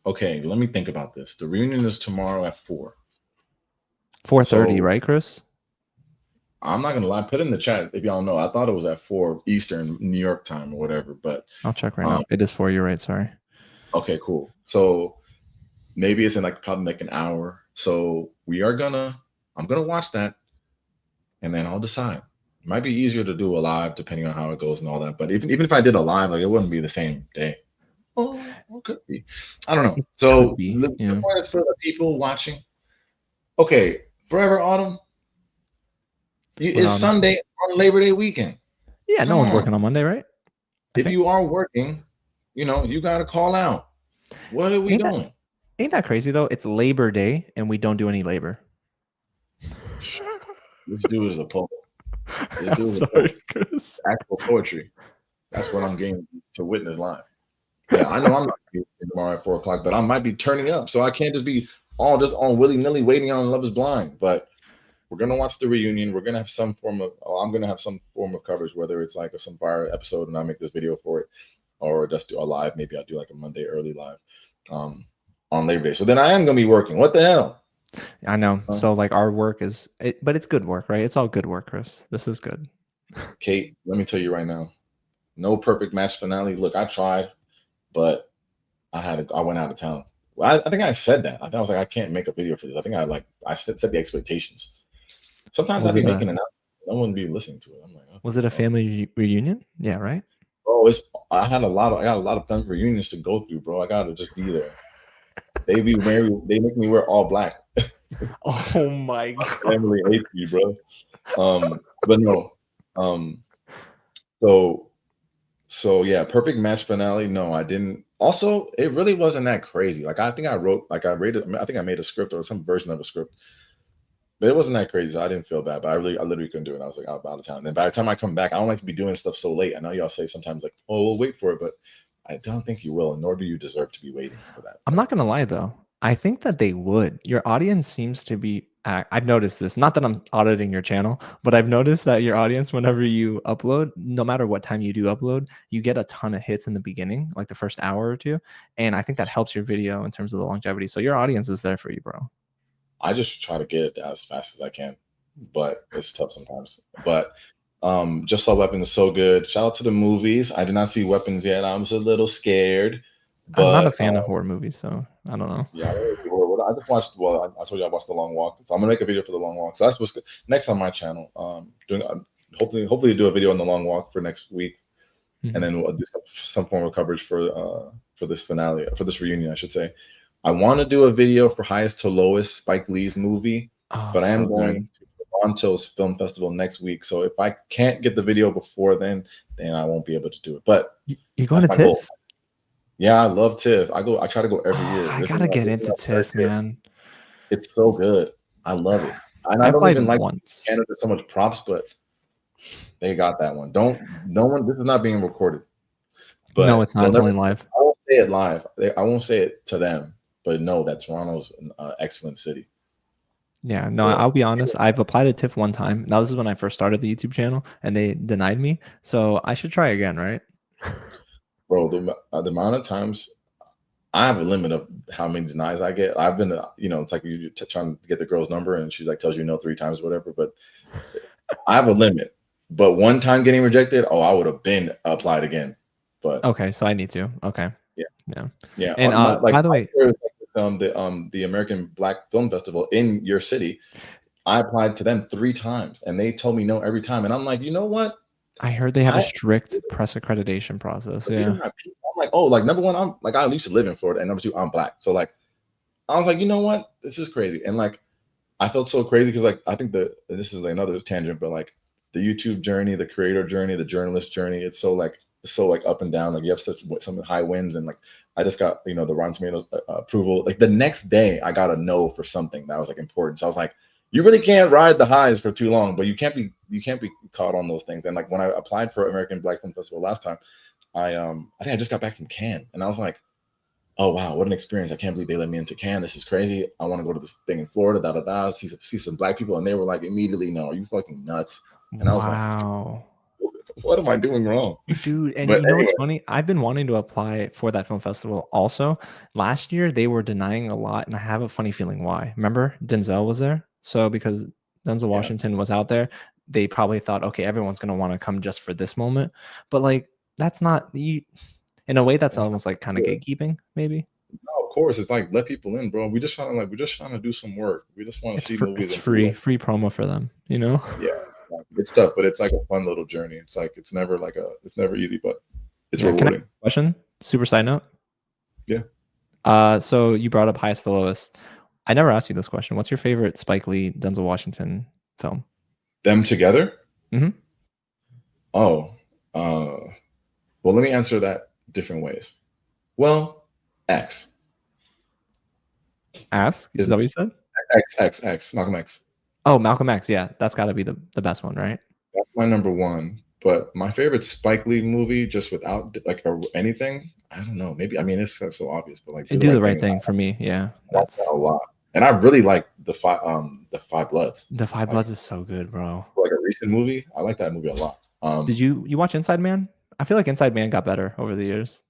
okay, let me think about this. The reunion is tomorrow at 4. 4:30, So right, Chris? I'm not gonna lie. Put in the chat if y'all know. I thought it was at 4 Eastern New York time or whatever. But I'll check right now. It is 4. You're right. Sorry. okay, cool. So maybe it's in like probably like an hour. So I'm gonna watch that, and then I'll decide. It might be easier to do a live depending on how it goes and all that. But even if I did a live, like it wouldn't be the same day. Oh, it could be. I don't know. It So could be. the point is for the people watching. Okay, Forever Autumn. It's Sunday on Labor Day weekend. Yeah, no one's working on Monday, right? If you are working, you got to call out. What are we doing? Ain't that crazy though? It's Labor Day and we don't do any labor. This dude is a poet. I'm sorry, Chris. Actual poetry. That's what I'm getting to witness live. Yeah, I know I'm not going to be tomorrow at 4 o'clock, but I might be turning up. So I can't just be all just on willy-nilly waiting on Love is Blind. But we're going to watch the reunion. We're going to have some form of, I'm going to have some form of coverage, whether it's like some fire episode and I make this video for it, or just do a live. Maybe I'll do like a Monday early live on Labor Day. So then I am going to be working. What the hell? I know. So like our work is, but it's good work, right? It's all good work, Chris. This is good. Kate, let me tell you right now, no perfect match finale. Look, I tried, but I went out of town. Well, I think I said that. I was like, I can't make a video for this. I think I set the expectations. Sometimes I'd be making an announcement. No one would be listening to it. I'm like, okay, was it a family reunion? Yeah, right. Oh, I got a lot of family reunions to go through, bro. I gotta just be there. They make me wear all black. Oh my god. Family hates me, bro. But no. So yeah, perfect match finale. No, I didn't. Also, it really wasn't that crazy. Like I think I made a script or some version of a script. But it wasn't that crazy. So I didn't feel bad. But I literally couldn't do it. I was like out of town. And by the time I come back, I don't like to be doing stuff so late. I know y'all say sometimes like, oh, we'll wait for it, but I don't think you will, nor do you deserve to be waiting for that. I'm not gonna lie though. I think that they would. Your audience seems to be. I've noticed this. Not that I'm auditing your channel, but I've noticed that your audience, whenever you upload, no matter what time you do upload, you get a ton of hits in the beginning, like the first hour or two. And I think that helps your video in terms of the longevity. So your audience is there for you, bro. I just try to get it as fast as I can, but it's tough sometimes. But just saw Weapons so good. Shout out to the movies. I did not see Weapons yet. I was a little scared. But, I'm not a fan of horror movies, so I don't know. Yeah, I just watched. Well, I told you I watched The Long Walk, so I'm gonna make a video for The Long Walk. So that's what's next on my channel. Hopefully do a video on The Long Walk for next week, and then we'll do some form of coverage for this finale, for this reunion, I should say. I want to do a video for Highest to Lowest, Spike Lee's movie, but I am going to Toronto's Film Festival next week. So if I can't get the video before then I won't be able to do it. But you're going to TIFF? Goal. Yeah, I love TIFF. I try to go every year. I gotta get into TIFF, man. It's so good. I love it. And I don't even like Canada so much props, but they got that one. This is not being recorded. But no, it's not. It's only live. I won't say it live. I won't say it to them, but no, that Toronto's an excellent city. Yeah, no, I'll be honest. I've applied to TIFF one time. Now, this is when I first started the YouTube channel, and they denied me. So I should try again, right? Bro, the amount of times I have a limit of how many denies I get. I've been, it's like you trying to get the girl's number and she like tells you no 3 times, whatever. But I have a limit. But one time getting rejected, I would have been applied again. But okay, so I need to. Okay. Yeah. And by the way, the American Black Film Festival in your city, I applied to them 3 times and they told me no every time. And I'm like, you know what? I heard they have a strict press accreditation process. Yeah. I'm like, oh, like number one, I'm like, I used to live in Florida, and number 2, I'm Black. So like, I was like, you know what? This is crazy. And like, I felt so crazy because like, I think this is like another tangent, but like the YouTube journey, the creator journey, the journalist journey, it's so like up and down. Like you have some high winds, and like I just got the Rotten Tomatoes approval. Like the next day, I got a no for something that was like important. So I was like, you really can't ride the highs for too long, but you can't be caught on those things. And like when I applied for American Black Film Festival last time, I think I just got back from Cannes, and I was like, oh wow, what an experience! I can't believe they let me into Cannes. This is crazy. I want to go to this thing in Florida, see some Black people, and they were like immediately, no, are you fucking nuts? And I was like, what am I doing wrong, dude? And anyway. What's funny? I've been wanting to apply for that film festival. Also, last year they were denying a lot, and I have a funny feeling why. Remember, Denzel was there. So because Denzel Washington was out there, they probably thought, okay, everyone's gonna want to come just for this moment, but like that's not you. In a way, that's That's not almost like kind of good. gatekeeping, maybe. No, of course, it's like let people in, bro. We're just trying to do some work. We just want to see movies It's and do it. free promo for them, you know. Yeah, like, it's tough, but it's like a fun little journey. It's like it's never easy, but it's Yeah. Can I ask rewarding. a question? Super side note. Yeah, So you brought up highest to lowest. I never asked you this question. What's your favorite Spike Lee, Denzel Washington film? them together. Mm-hmm. Oh, uh, well, let me answer that different ways. Well, X Ask. Is is that what you said? X, Malcolm X. Oh, Malcolm X. Yeah, that's got to be the best one, right? That's my number one. But my favorite Spike Lee movie, just without like anything, I don't know. Maybe I mean it's so obvious, but like Do the Do the Right right Thing, thing for me. Yeah, I like that that's a lot. And I really like the Five Bloods. the Five Like Bloods is so good, bro. like a recent movie, I like that movie a lot. Did you watch Inside Man? I feel like Inside Man got better over the years.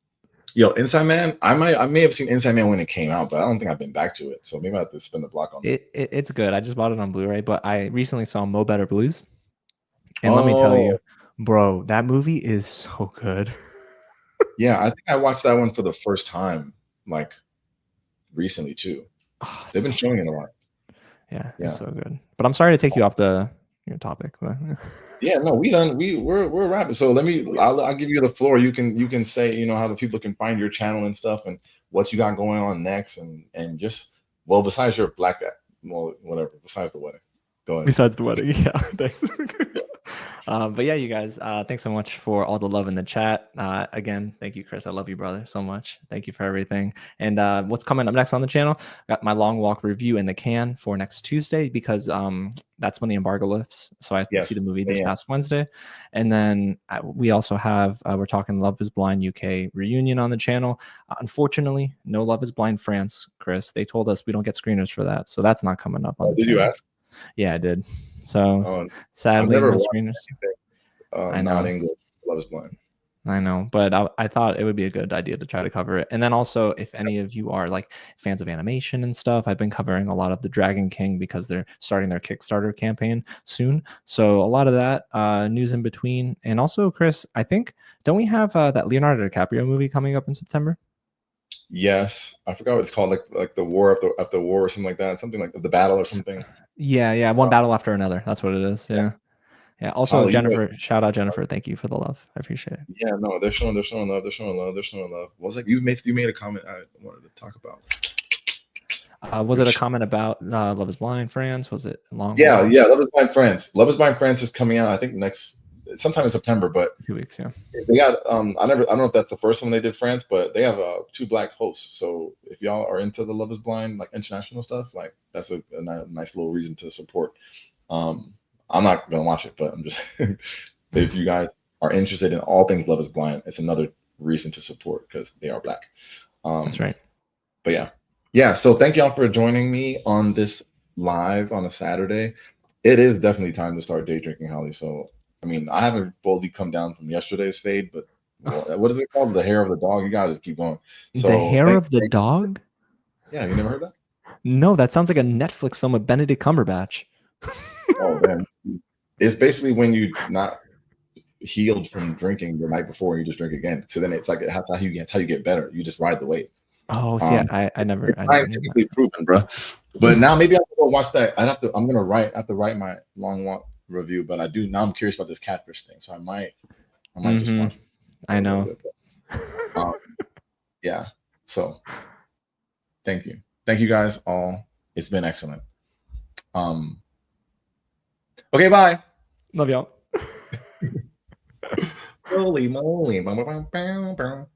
Yo, Inside Man, I may have seen Inside Man when it came out, but I don't think I've been back to it. So maybe I have to spin the block on that. It's good. I just bought it on Blu-ray, but I recently saw Mo Better Blues, and let me tell Oh, you, bro, that movie is so good. yeah, I think I watched that one for the first time, like recently too. Oh, They've been so showing it a lot. yeah, it's Yeah. so good. But I'm sorry to take you off the topic. But Yeah, no, we're rapping. So I'll give you the floor. You can say, how the people can find your channel and stuff and what you got going on next and just well, besides your black well, whatever, besides the wedding. Go ahead. besides the wedding, yeah. Thanks. Yeah. But yeah, you guys, thanks so much for all the love in the chat. Again, thank you, Chris. I love you, brother, so much. Thank you for everything. And what's coming up next on the channel? Got my long walk review in the can for next Tuesday because that's when the embargo lifts. So I see Yes. the movie this Yeah. past Wednesday, and then we also have we're talking Love Is Blind UK reunion on the channel. Unfortunately, no Love Is Blind France, Chris. They told us we don't get screeners for that, so that's not coming up on the Did channel. you ask? Yeah, I did. So Oh, I've sadly, never no watched screeners. anything I know. non-English. Love Is Blind. I know, but I thought it would be a good idea to try to cover it. And then also, if any of you are like fans of animation and stuff, I've been covering a lot of the Dragon King because they're starting their Kickstarter campaign soon. So a lot of that news in between. And also, Chris, I think, don't we have that Leonardo DiCaprio movie coming up in September? Yes, I forgot what it's called, like the war of the war or something like that, something like the battle or something. Yeah, one battle after another. That's what it is. Yeah. Yeah. Also, Tyler, Jennifer, shout out Jennifer. Thank you for the love. I appreciate it. yeah, no, they're showing love. They're showing love. What was like you made a comment I wanted to talk about. Was it a comment about Love Is Blind, France? Was it long? Yeah, Love Is Blind France. Love Is Blind France is coming out, I think sometime in September, but 2 weeks, yeah. they got I don't know if that's the first one they did France, but they have 2 black hosts. So if y'all are into the Love Is Blind like international stuff, like that's a nice little reason to support. I'm not gonna watch it, but I'm just if you guys are interested in all things Love Is Blind, it's another reason to support because they are black. That's right. But yeah. So thank y'all for joining me on this live on a Saturday. It is definitely time to start day drinking, Holly. So I mean, I haven't fully come down from yesterday's fade, but what is it called? The hair of the dog. You gotta just keep going. So the hair of the dog. Yeah, you never heard that? No, that sounds like a Netflix film with Benedict Cumberbatch. Oh man, it's basically when you not healed from drinking the night before, you just drink again. So then it's like that's how you get better. You just ride the wave. Oh, see, I never. It's scientifically proven, bro. But now maybe I'll go watch that. I'm gonna write my long walk review. But now I'm curious about this catfish thing, so I might just watch. I know. Yeah. So thank you guys all. It's been excellent. Okay, bye. Love y'all. Holy moly.